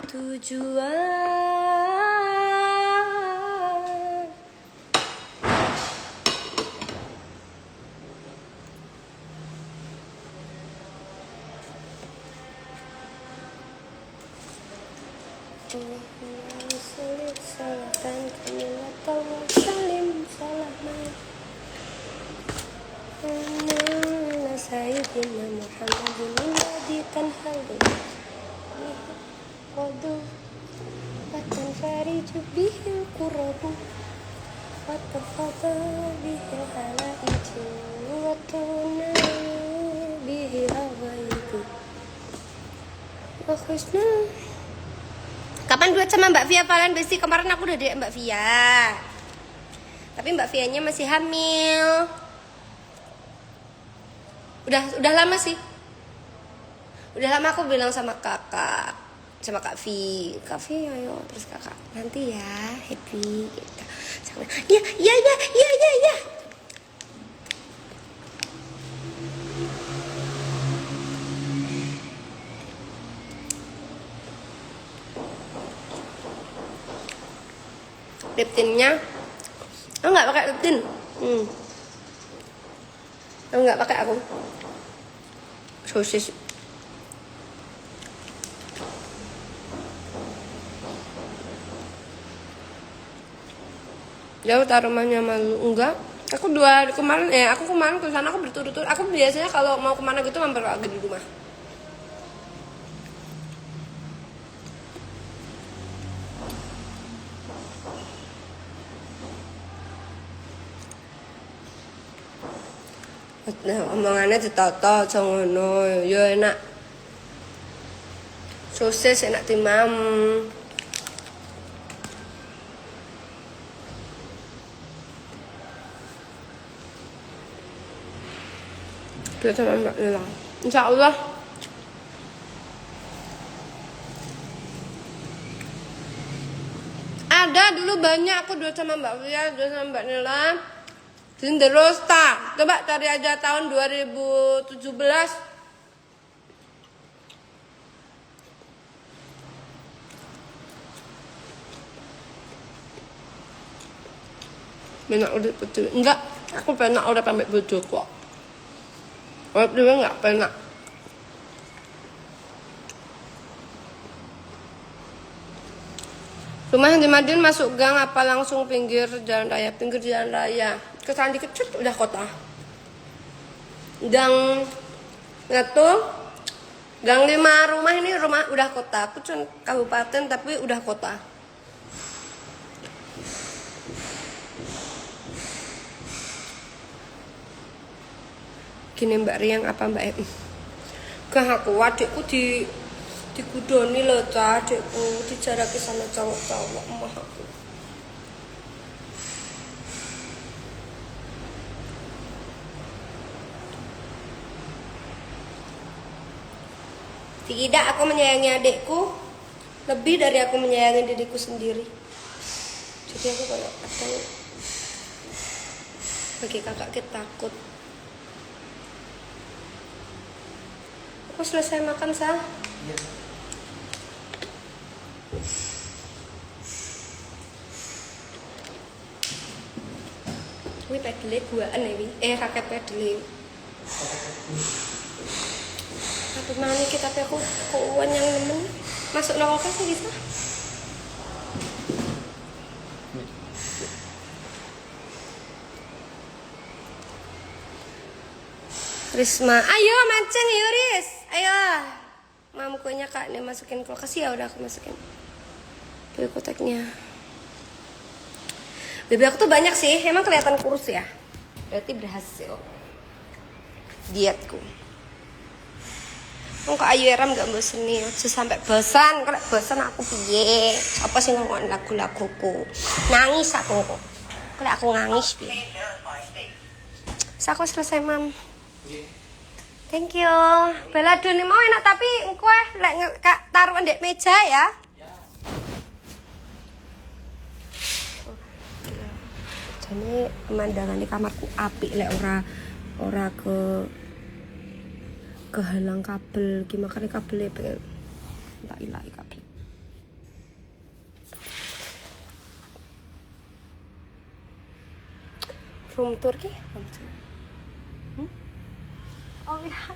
tujuan. Sayyidina Muhammadin alladhi tanhalu qadu wa tanfariju bihil qurabu wa tafadha bihil halaiju wa tunalu bihil hawaidu wa khusnul. Kapan duet sama Mbak Via Valen Besti? Kemarin aku udah di Mbak Via, tapi Mbak Vianya masih hamil. Udah lama sih. Udah lama aku bilang sama Kak Vi, ayo terus kakak nanti ya happy gitu. Iya. Liptinnya, aku nggak pakai liptin. Aku nggak pakai aku. Sosis. Jauh tak rumahnya malu? Enggak. Aku kemarin ke sana aku berturut-turut. Aku biasanya kalau mau kemana gitu mampir lagi di rumah. Nah, omongannya ditata aja ngono, ya enak. Sosis enak timam. Dia sama Mbak Nila. Insyaallah. Ada dulu banyak aku dua sama Mbak Via, dua sama Mbak Nila. Cinderosta, coba cari aja tahun 2017. Penak udah betul. Enggak, aku penak udah pamit bojo kok. Orang dia enggak penak. Rumah di Madiun masuk gang apa langsung pinggir jalan raya? Pinggir jalan raya. Kesana dikit udah kota. Gang gang 5 rumah ini udah kota. Aku cuma kabupaten tapi udah kota. Gini Mbak Riang apa Mbak Em? Gak aku adikku digudoni loh cah, adikku dijaraki sama cowok-cowok emah aku. Tidak, aku menyayangi adikku lebih dari aku menyayangi diriku sendiri. Jadi aku kayak kadang bagi kakak kita takut. Aku selesai makan sah. Iya. Wih pedele guaan ya, raket pedele. Aku mau nih tapi aku keuan yang nemen masuk kulkas sih bisa. Risma, ayo mancing Yuris, ayo. Mamkunya kak nih masukin kulkas ya udah aku masukin. Beli kotaknya. Bebe aku tuh banyak sih, emang kelihatan kurus ya. Berarti berhasil dietku. Kok Ayu Eram gak bosen nih, sampai bosan. Kalau bosan aku piye? Apa sih ngomongin lagu-laguku? Nangis aku kok. Kalau aku nangis piye? Aku selesai mam. Thank you. Beladone mau enak tapi kowe lek taruh ndek meja ya. Jane pemandangan di kamarku apik lek ora kehalang kabel gimana kabelnya pengen tak ilahi kabel. Room tour ki? Oh ya,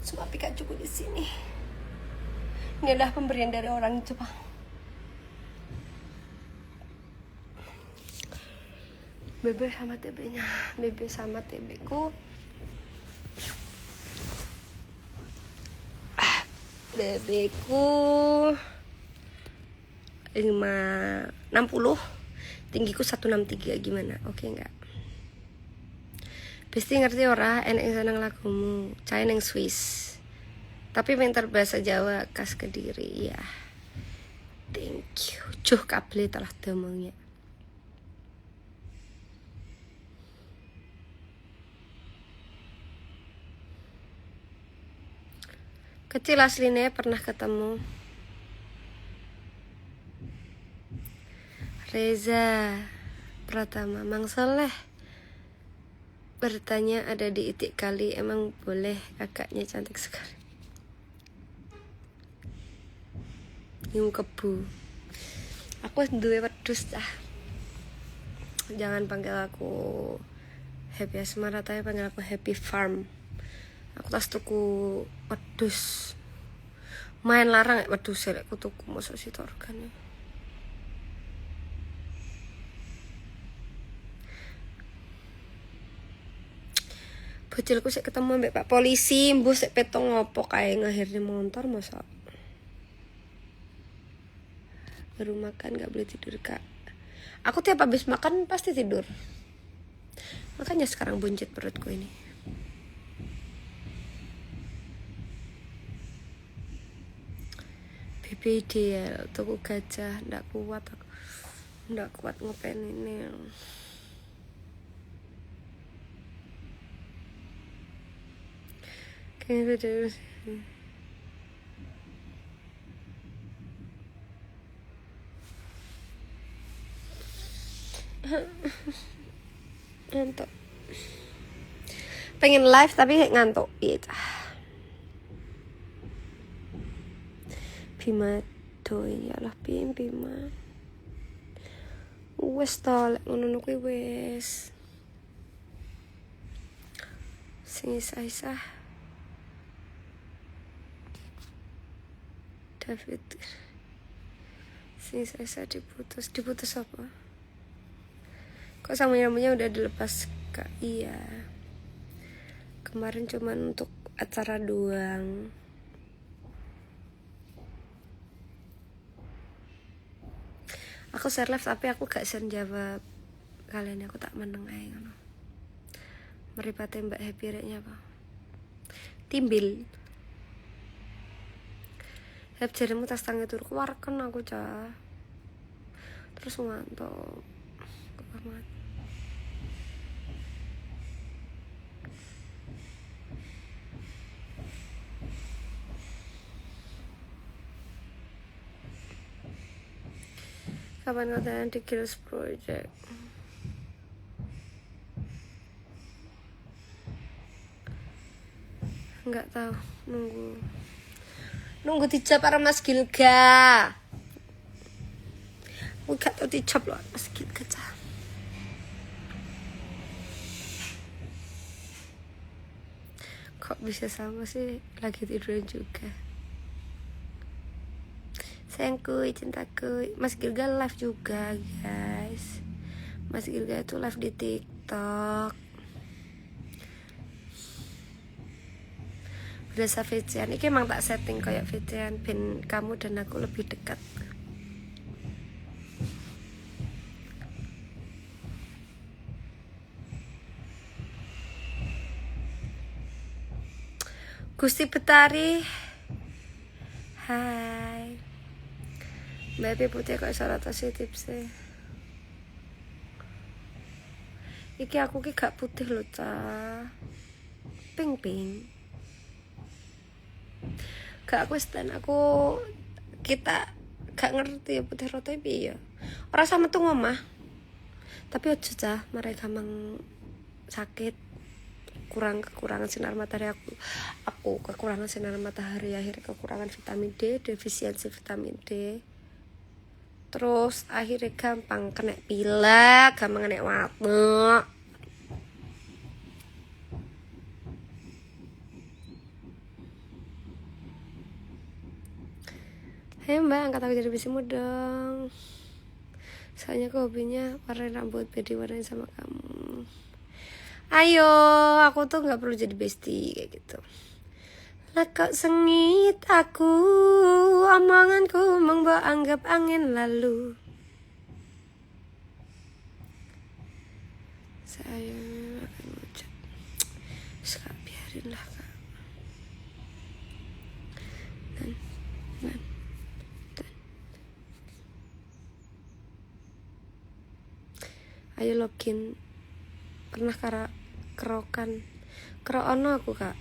cuma Pikachu di sini. Ini adalah pemberian dari orang Jepang. Bebe sama TB-nya, Bebe sama TB-ku. Bebeku 60, tinggiku 163 gimana? Oke enggak? Pasti ngerti ora enak yang senang lagumu Cai neng Swiss tapi pintar bahasa Jawa khas Kediri ya. Thank you. Cuh kabel telah demongnya. Kecil aslinya pernah ketemu Reza Pratama Mang Soleh bertanya ada di Itik Kali, emang boleh, kakaknya cantik sekali. Nyung kebu. Aku duwe wedhus dah. Jangan panggil aku Happy Asmara, tapi panggil aku Happy Farm. Aku tas tuku wedhus. Main larang ya wedhus lek aku tuku mosok sitorkan. Bocilku sik ketemu ambek Pak Polisi, mbus sik petong ngopo kae ngahirne motor masa. Baru makan gak boleh tidur kak. Aku tiap habis makan pasti tidur. Makanya sekarang buncit perutku ini. BPDL tuku gajah ndak kuat aku. Ndak kuat ngopen ini. Kayaknya terus. Ngantuk. Pengen live tapi ngantuk. Iya. Bima doi ya lah Bima. Wes tol ngono kuwi wes. Sing isa-isa. David. Sing isa-isa diputus apa? Kok sama nyambungnya udah dilepas kak? Iya. Kemarin cuman untuk acara doang. Aku share live tapi aku gak send jawab kalian, aku tak meneng ae ngono. Meripate Mbak Happy reknya apa? Timbil. Hep jaremu tas tangi tur keluarkan aku cah. Terus ngantuk. Kepamat. Kapan katanya di Kills Project? Enggak tahu, nunggu dijawab para Mas Gilga. Aku gak tahu dijawab loh Mas Gilga cah. Kok bisa sama sih, lagi tiduran juga. Sayangku, cintaku. Mas Gilga live juga guys. Mas Gilga itu live di TikTok. berasa VC-an. Iki emang tak setting kayak VC-an ben kamu dan aku lebih dekat. Gusti Betari. Hai. Mbak putih kok iso rotasi tipsnya. Iki aku ki gak putih lho, Cah. Pink. Gak aku stan aku kita gak ngerti ya putih roti piye ya. Ora sama tuh ngomah. Tapi aja Cah, mereka gampang sakit. Kekurangan sinar matahari aku kekurangan sinar matahari, akhirnya kekurangan vitamin D, defisiensi vitamin D. Terus akhirnya gampang kena pilek, gampang kena watuk. Hei Mbak, angkat aku jadi bisimu dong. Soalnya aku hobinya warnain rambut, beda warnain sama kamu. Ayo, aku tuh nggak perlu jadi bestie kayak gitu. Lah kok sengit aku, omonganku membawa anggap angin lalu. Saya akan ngucap, Kak biarin lah Kak. Dan. Ayo login. Pernah kerokan aku Kak.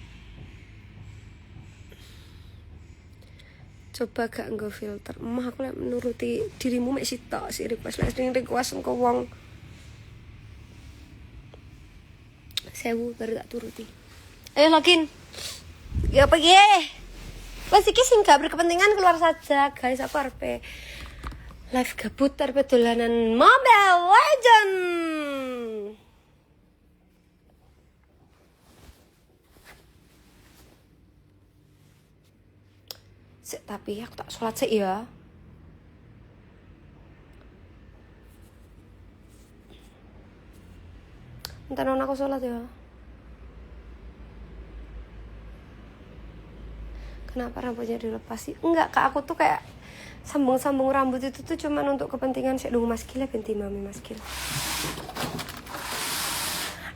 Coba gak nggo filter. Emang aku lek menuruti dirimu mek sitok sih request lek sing request engko wong 1000 baru tak turuti. Ayo login. Ya apa ye? Wes iki sing gak berkepentingan keluar saja, guys. Aku arep live gabut arep dolanan Mobile Legend. Tapi aku tak sholat sih ya. Ntar aku sholat ya. Kenapa rambutnya dilepas sih? Enggak Kak, aku tuh kayak sambung-sambung rambut itu tuh cuman untuk kepentingan sik dulu Mas Gila binti Mami Mas Gila.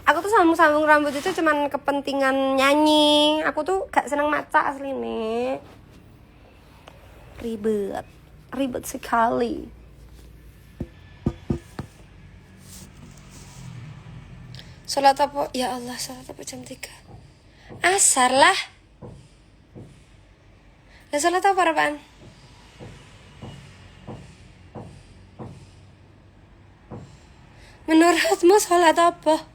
Aku tuh sambung-sambung rambut itu cuman kepentingan nyanyi. Aku tuh gak seneng maca asli nih. Ribet sekali. Sholat apa? Ya Allah, sholat apa jam 3? Asar lah. Lah sholat apa apaan? Menurutmu sholat apa?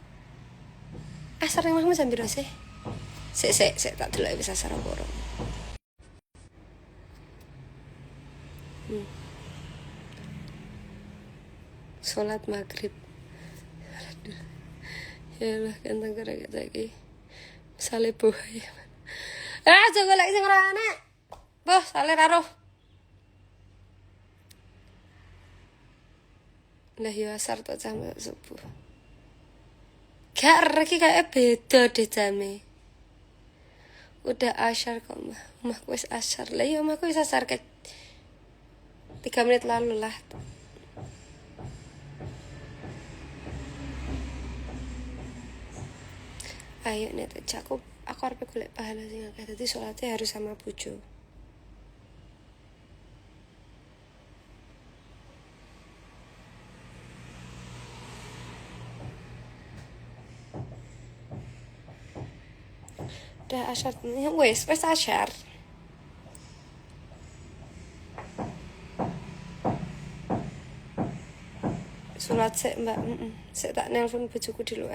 Asar yang mahmu jam piro sih? Sik tak delok wis asar apa ora. Sholat maghrib. Ya Allah kantang gara lagi. Sale bohaya. Jangan lagi sing ora enak. Boh, sale raruh. Lah yo asar tok jam subuh. Gak reki kayak beda deh jame. Udah asyar kok mah. Omahku wis asyar. Lah yo omahku wis asyar ke 3 menit lalu lah. Ayo nih aku harus golek pahala sing akeh. Dadi sholatnya harus sama bojo. Udah asyar wes asyar. Sholat sik Mbak. Sik tak nelpon bojoku dulu .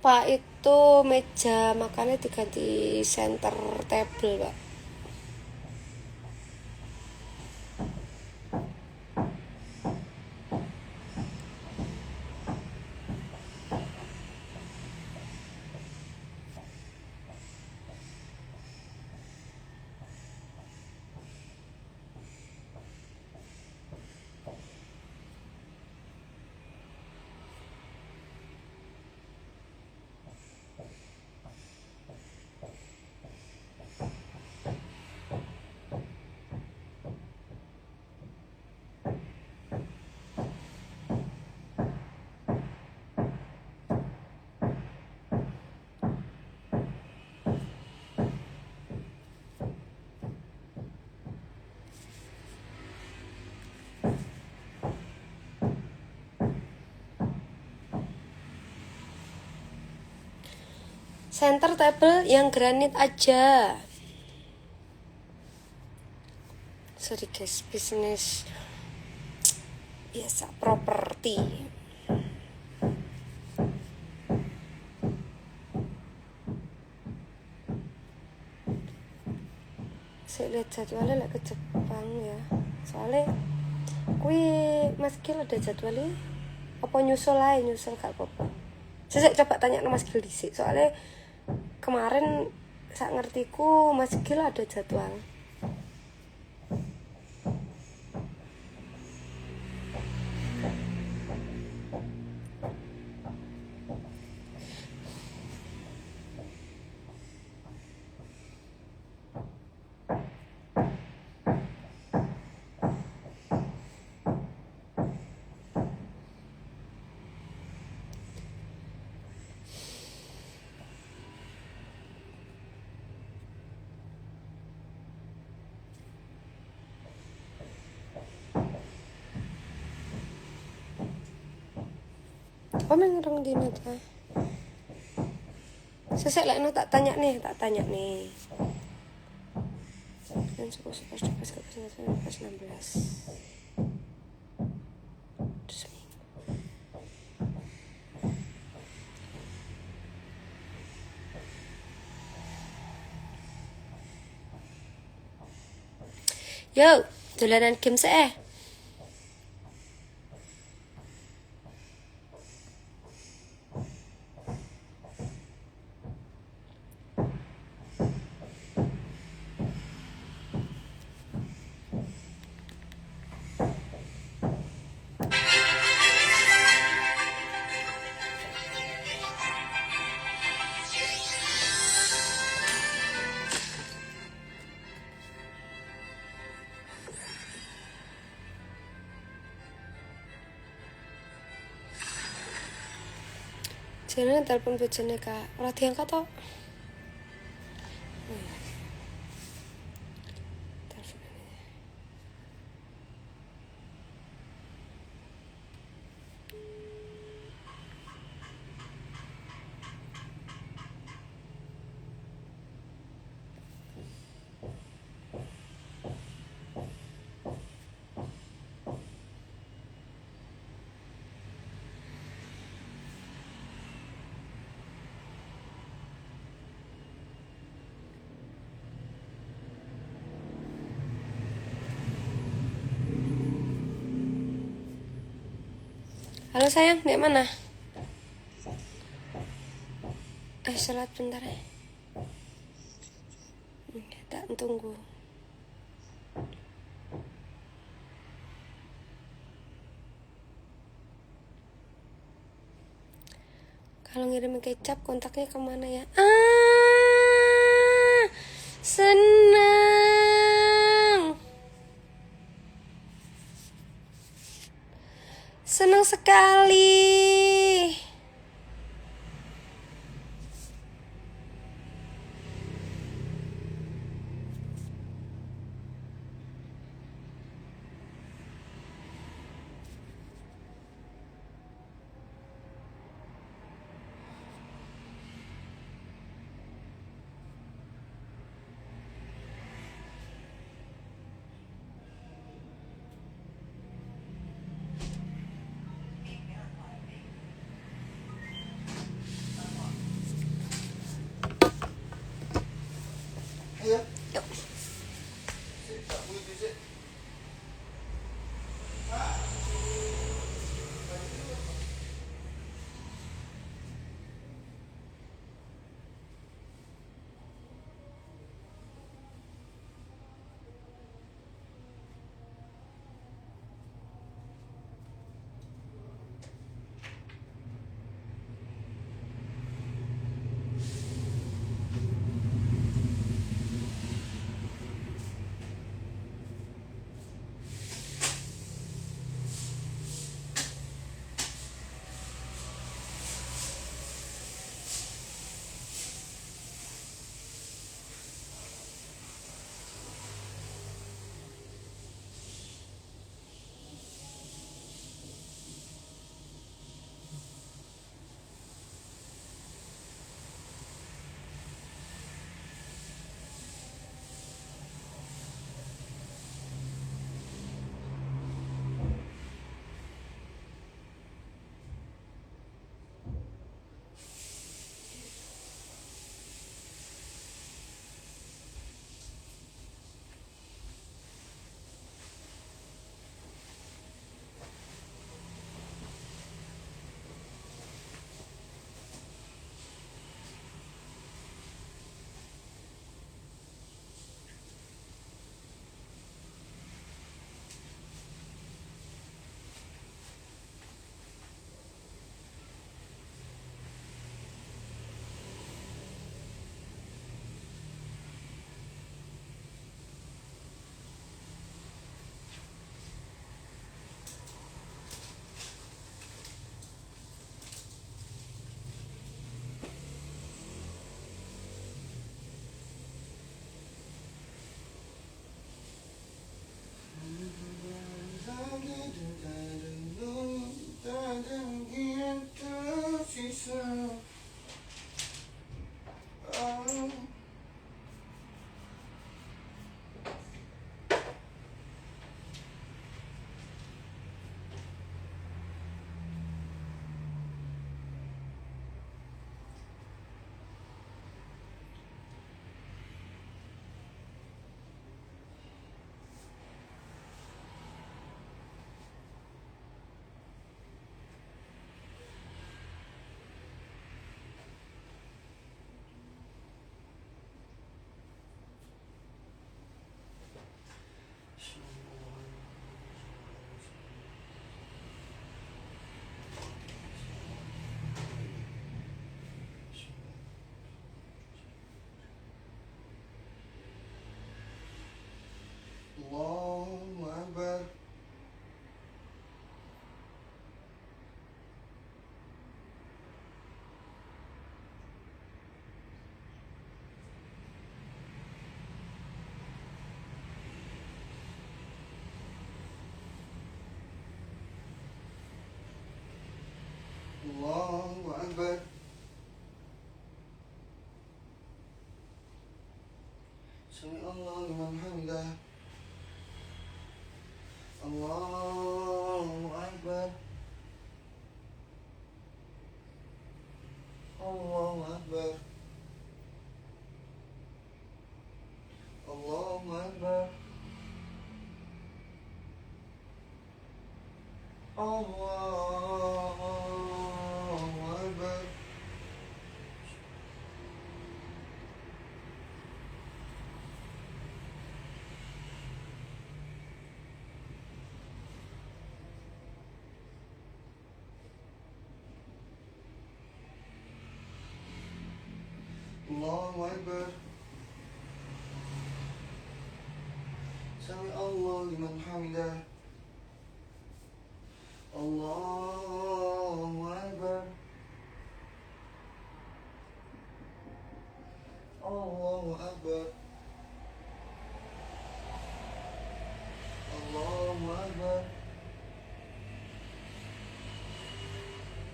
Pak itu meja makannya diganti center table, Pak. Center table yang granit aja. Sorry guys, bisnis biasa properti. Saya lihat jadwalnya lagi ke Jepang ya. Soalnya kui Mas Gil ada jadwalnya. Apa nyusul aja, nyusul gak apa-apa. Saya coba tanya sama Mas Gil dhisik. Soalnya kemarin sak ngertiku Mas Gil ada jadwal. Oh mengerang dina ta. Sesek lek tak tanya nih. Dan suku pas 16. Terus yo, dolanan game sih. Jangan telepon bojone Kak. Ora diangkat to. Halo sayang, di mana? Sholat bentar ya. Tak tunggu. Kalau ngirim kecap kontaknya kemana ya? Senang. Senang sekali. Allahu Akbar. Allahu Akbar. Sami Allahu liman hamidah. Allahu Akbar. Allahu Akbar. Allahu Akbar. Allahu Akbar. Allahu Akbar. Sami Allahu liman hamidah. Allahu Akbar. Allahu Akbar. Allahu Akbar.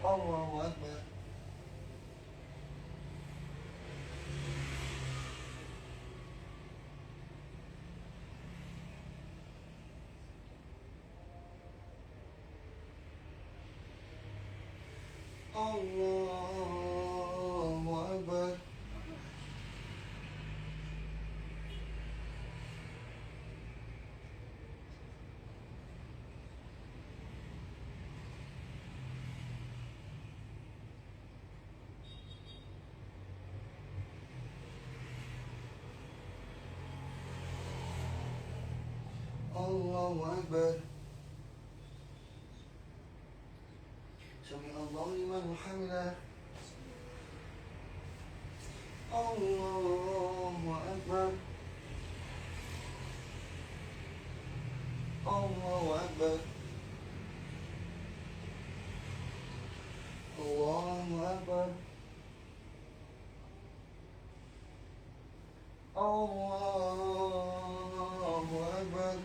Allahu Akbar. Allahu Akbar. Allahu Akbar. Sami Allahu liman hamidah. Allahu Akbar. Allahu Akbar. Allahu Akbar. Allahu Akbar.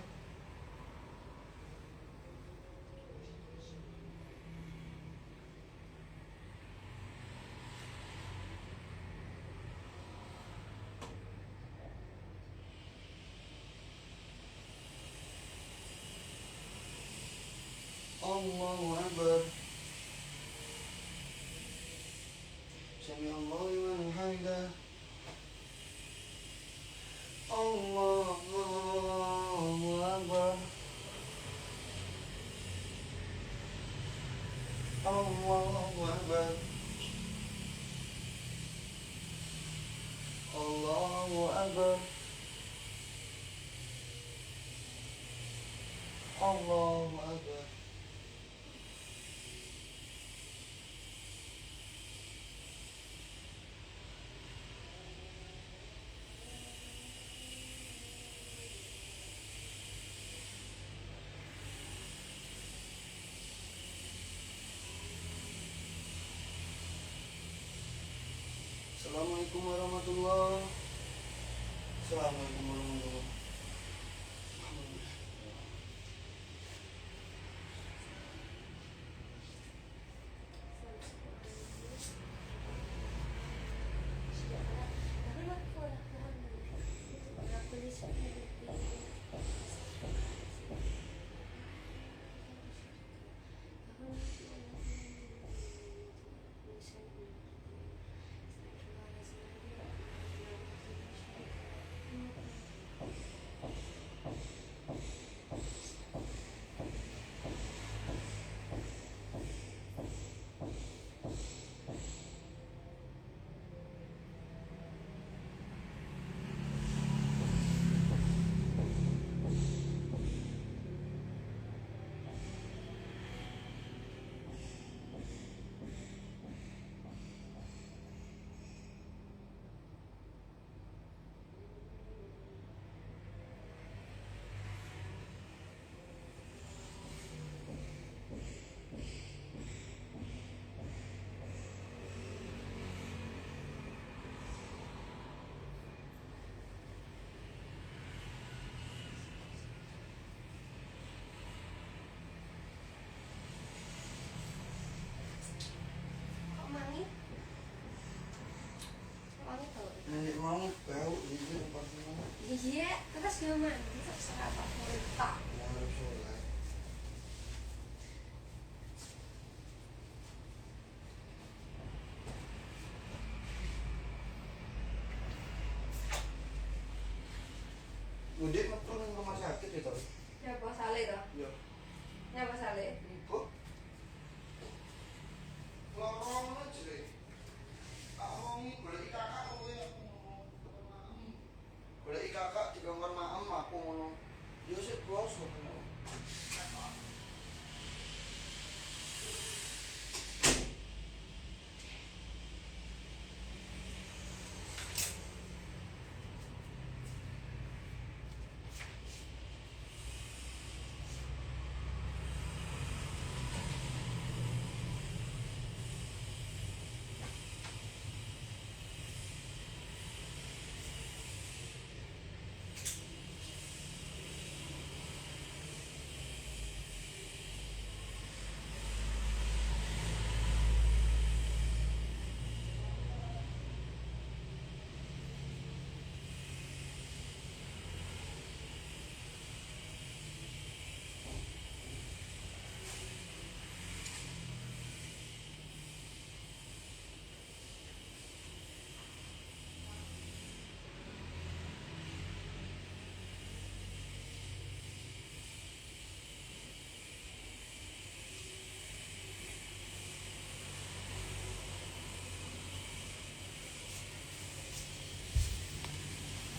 Allahu Akbar. Sami Allahu liman hamidah. Allahu Akbar. Allahu Akbar. Allahu Akbar. Allahu Akbar. Assalamualaikum warahmatullahi. Assalamualaikum warahmatullahi. Alhamdulillah. Siapa mandi terserah tak. Mau sholat. Udah metu nang rumah sakit ya toh. Nyapa sale to? Yo. Nyapa sale? Ibu. Lorong aja deh. Amongi golek kakak kowe aku ngono. Golek kakak di kamar maem aku ngono. Yo sik bos ngono.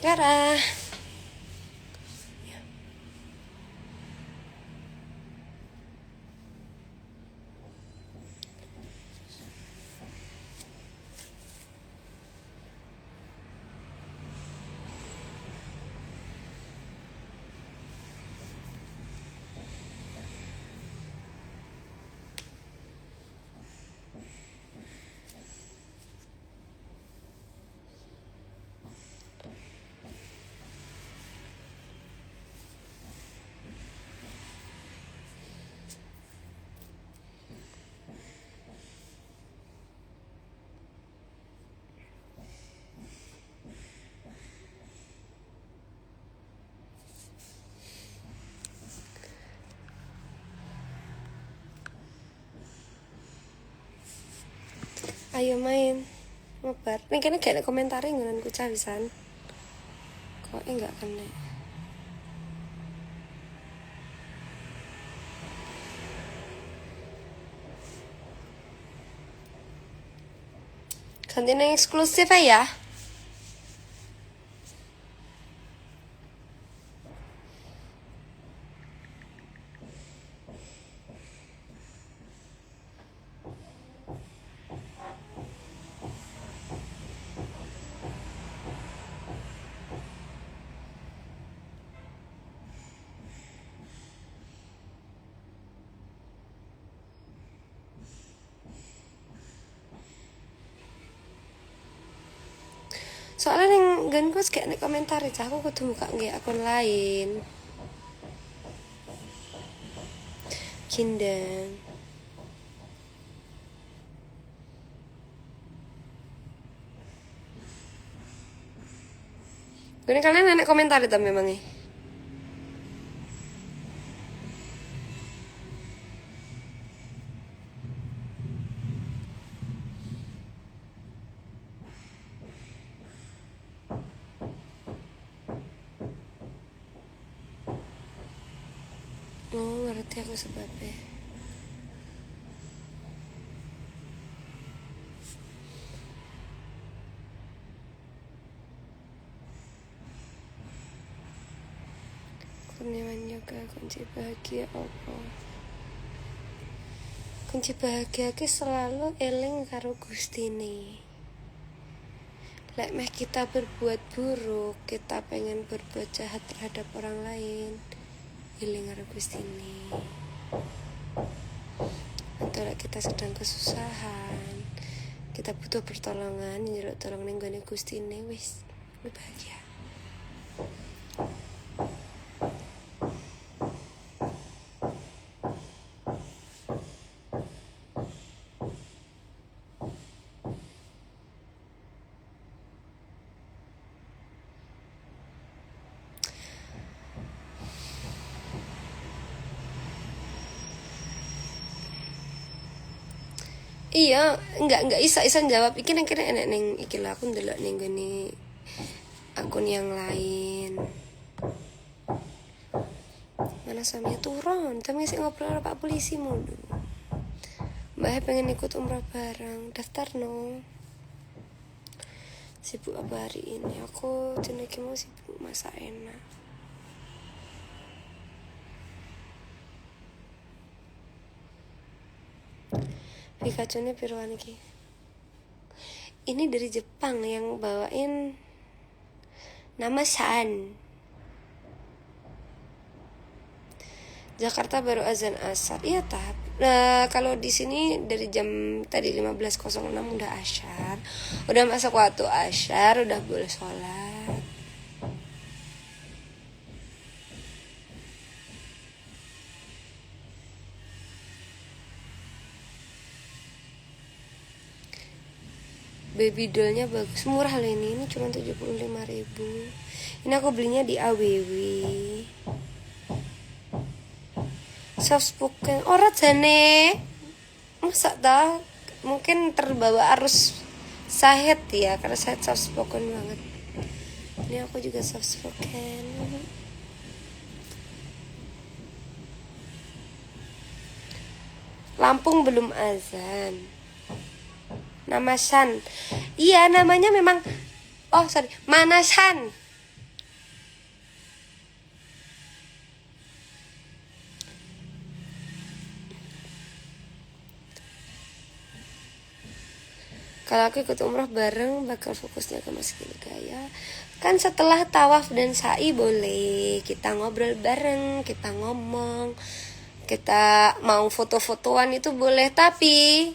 Dadah. Ayo main. Mabar. Ning kene gak ada komentare ngonanku cawisan. Kok enggak kena. Ganti yang eksklusif ya. Soalnya yang ganku kayak nek komentar aja aku kudu buka nggih akun lain. Kindeng. Gini kalian enak komentar itu memangnya. Oh, ngerti aku sebabnya. Kurniawan yoga kunci bahagia apa? Kunci bahagia ki selalu eling karo Gustine. Lek meh kita berbuat buruk, kita pengen berbuat jahat terhadap orang lain. Eling karo Gustine. Atau lek kita sedang kesusahan, kita butuh pertolongan, njaluk tolong ning gone Gustine wis bahagia. Iya, enggak isa jawab. Iki nang kene enek ning iki lah aku ndelok ning gini akun yang lain. Mana suaminya turun, tapi sih ngobrol sama Pak Polisi mulu. Mbak pengen ikut umrah bareng, daftar no. Sibuk apa hari ini? Aku jenenge mau sibuk masak enak. Pikachu-nya piruan iki. Ini dari Jepang yang bawain nama Shan. Jakarta baru azan asar. Iya tap. Nah, kalau di sini dari jam tadi 15.06 udah asyar. Udah masuk waktu asyar, udah boleh sholat. Baby dollnya bagus, murah loh ini cuma 75.000. Ini aku belinya di AWW. Soft spoken, ora jane. Masa dah? Mungkin terbawa arus Syahid ya, karena saya soft spoken banget. Ini aku juga soft spoken. Lampung belum azan. Nama Shan. Iya, namanya memang Mana Shan. Kalau aku ikut umroh bareng bakal fokusnya ke Masjid Gaya. Kan setelah tawaf dan sa'i boleh kita ngobrol bareng, kita ngomong, kita mau foto-fotoan itu boleh, tapi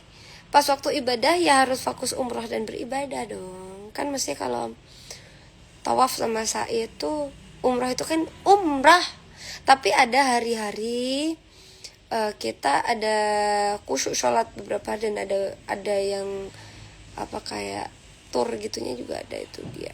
pas waktu ibadah ya harus fokus umroh dan beribadah dong. Kan mesti kalau tawaf sama sa'i itu umroh itu kan umrah, tapi ada hari-hari kita ada khusyuk sholat beberapa dan ada yang apa kayak tour gitunya juga ada, itu dia.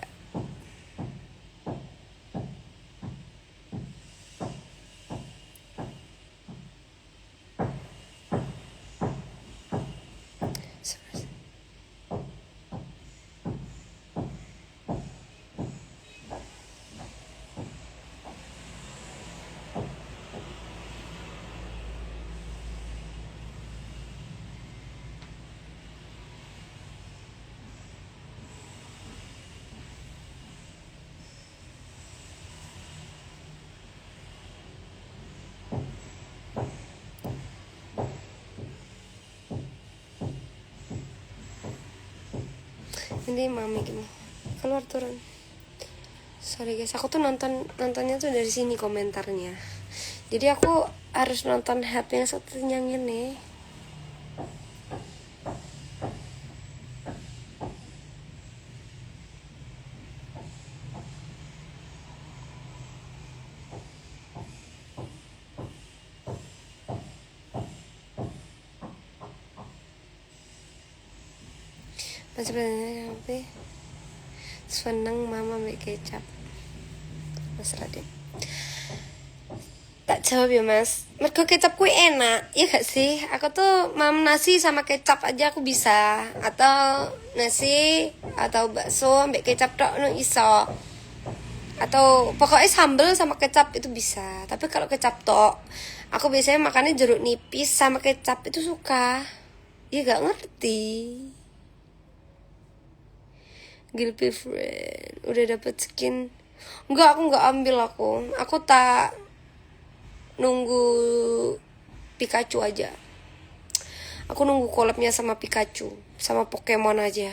Ini mami gimana? Keluar turun. Sorry guys, aku tuh nontonnya tuh dari sini komentarnya. Jadi aku harus nonton HP-nya satunya ini. Mas sebenarnya apa? Seneng mama make kecap. Mas Raden. Tak jawab ya mas. Mergo kecap kue enak, ya gak sih? Aku tuh mam nasi sama kecap aja aku bisa. Atau nasi atau bakso ambek kecap tok no iso. Atau pokoknya sambel sama kecap itu bisa. Tapi kalau kecap tok, aku biasanya makannya jeruk nipis sama kecap itu suka. Ya gak ngerti. Gilpy friend udah dapet skin. Enggak, aku nggak ambil. Aku tak nunggu Pikachu aja. Aku nunggu collabnya sama Pikachu, sama Pokemon aja.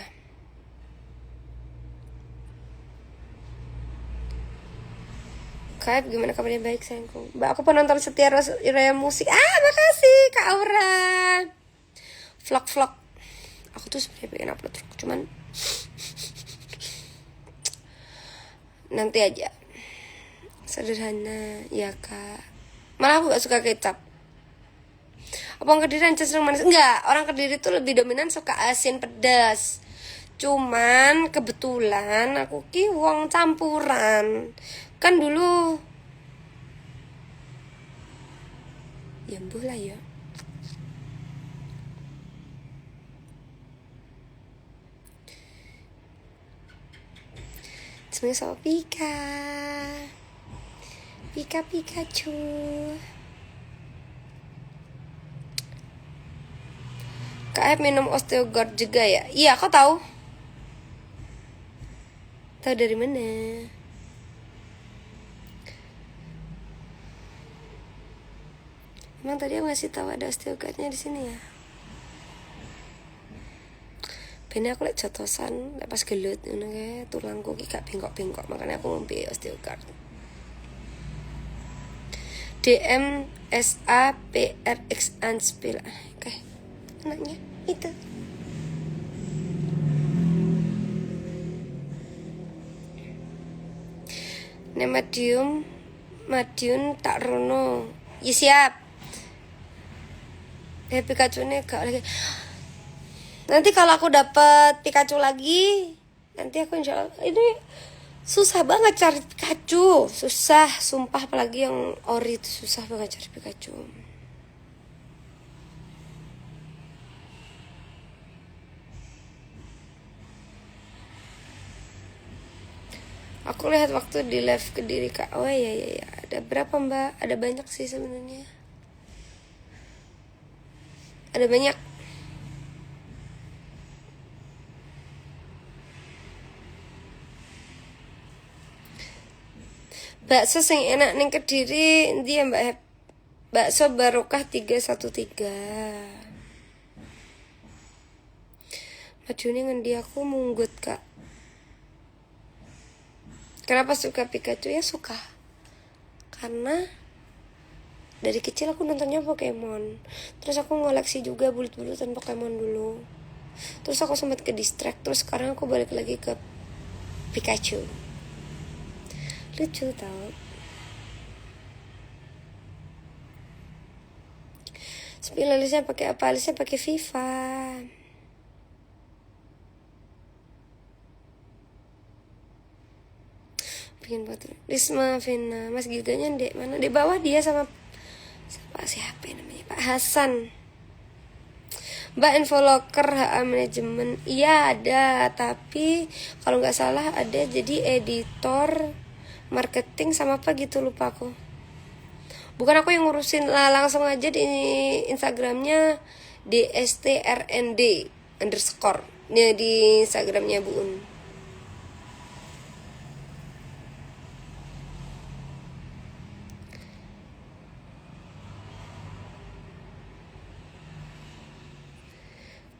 Kayak gimana kabarnya? Baik sayangku. Mbak, aku penonton setia Raya Musik. Makasih Kak Aura. Vlog. Aku tuh sebenarnya pengen upload, cuman nanti aja. Sederhana ya kak. Malah aku gak suka kecap. Apa orang Kediri cenderung manis? Enggak, orang Kediri tuh lebih dominan suka asin pedas. Cuman kebetulan aku ki wong campuran. Kan dulu ya mbuh lah ya. Semuanya sama Pika. Pikachu. Kak minum Osteogard juga ya? Iya, kau tahu? Tahu dari mana? Emang tadi aku ngasih tahu ada Osteogardnya di sini ya? Bener aku liat jotosan, liat pas gelut, kayak tulangku gak bengkok-bengkok, makanya aku ngombe Osteogard. DM SAPRX Anspil. Oke, anaknya itu. Ini Madiun tak rono. Ya siap. Pikachu nih gak lagi. Nanti kalau aku dapet Pikachu lagi, nanti aku insya Allah. Ini susah banget cari Pikachu, susah, sumpah, apalagi yang ori itu susah banget cari Pikachu. Aku lihat waktu di live Kediri Kak. Oh ya. Ada berapa Mbak? Ada banyak sih sebenarnya. Ada banyak. Bakso sing enak ning Kediri endi ya Mbak? Bakso Barokah 313. Majune ngendi aku munggut Kak. Kenapa suka Pikachu? Ya suka. Karena dari kecil aku nontonnya Pokemon. Terus aku ngoleksi juga bulut-bulutan Pokemon dulu. Terus aku sempat ke distract. Terus sekarang aku balik lagi ke Pikachu. Lucu tau. Spill alisnya pakai apa? Alisnya pakai Viva. Bikin foto. Risma Vina, Mas Gilganya dek mana? Di bawah dia sama siapa namanya? Pak Hasan. Mbak info locker HA manajemen. Iya ada, tapi kalau nggak salah ada jadi editor marketing sama apa gitu, lupa aku. Bukan aku yang ngurusin lah, langsung aja di Instagramnya DSTRND_. Ini di Instagramnya Bu Un.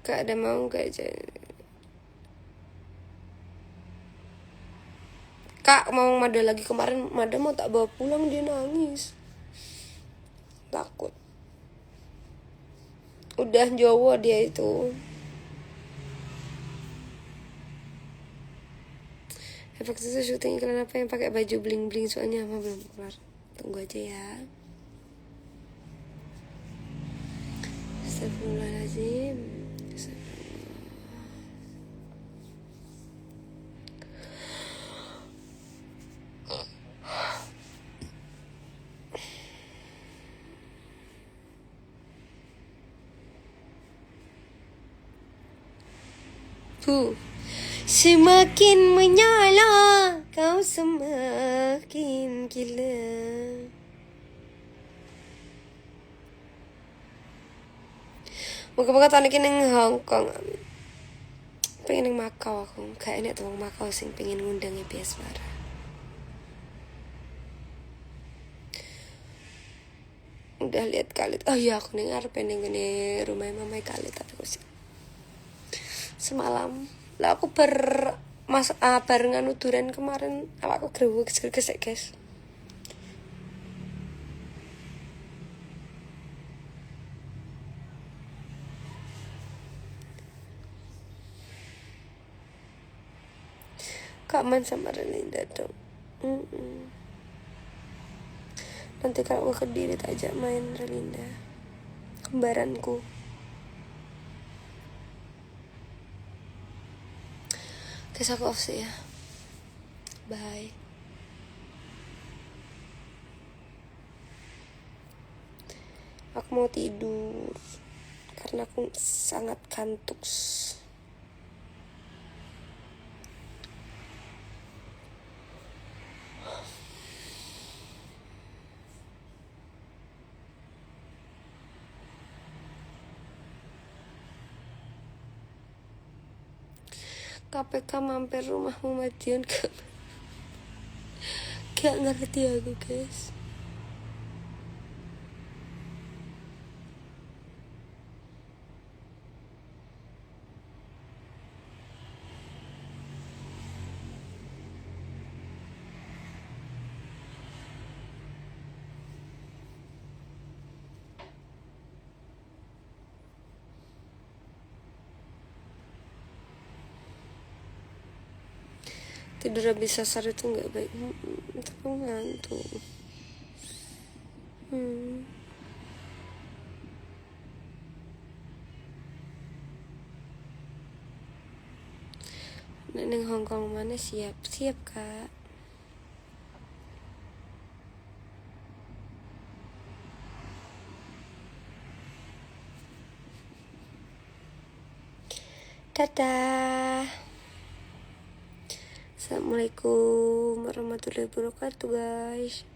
Kak ada mau gak aja? Kak mau Mada lagi, kemarin Mada mau tak bawa pulang, dia nangis. Takut. Udah Jawa dia itu. Efek itu syuting iklan apa yang pakai baju bling bling, soalnya mah belum keluar. Tunggu aja ya. Astagfirullahaladzim. Tuh. Semakin menyala, kau semakin gila. Moga-moga tahun ini neng Hong Kong. Pengen neng Makau aku. Gak enak tuh Makau sing pengen ngundangnya Biaswara. Udah lihat Khalid. Oh iya aku dengar pengen ngene rumah mama Khalid, tapi aku sih semalam lah aku barengan uduran kemarin, aku greges guys. Kak Man sama Relinda dong. Nanti kalau gue Kediri tak ajak main Relinda, kembaranku. Guys aku off sih ya. Bye. Aku mau tidur karena aku sangat kantuk. KPK mampir rumahmu Madiun gak ngerti aku guys. Tidur habis sasar itu nggak baik. Tapi ngantuk. Neng Hongkong mana siap kak. Dadah. Assalamualaikum warahmatullahi wabarakatuh guys.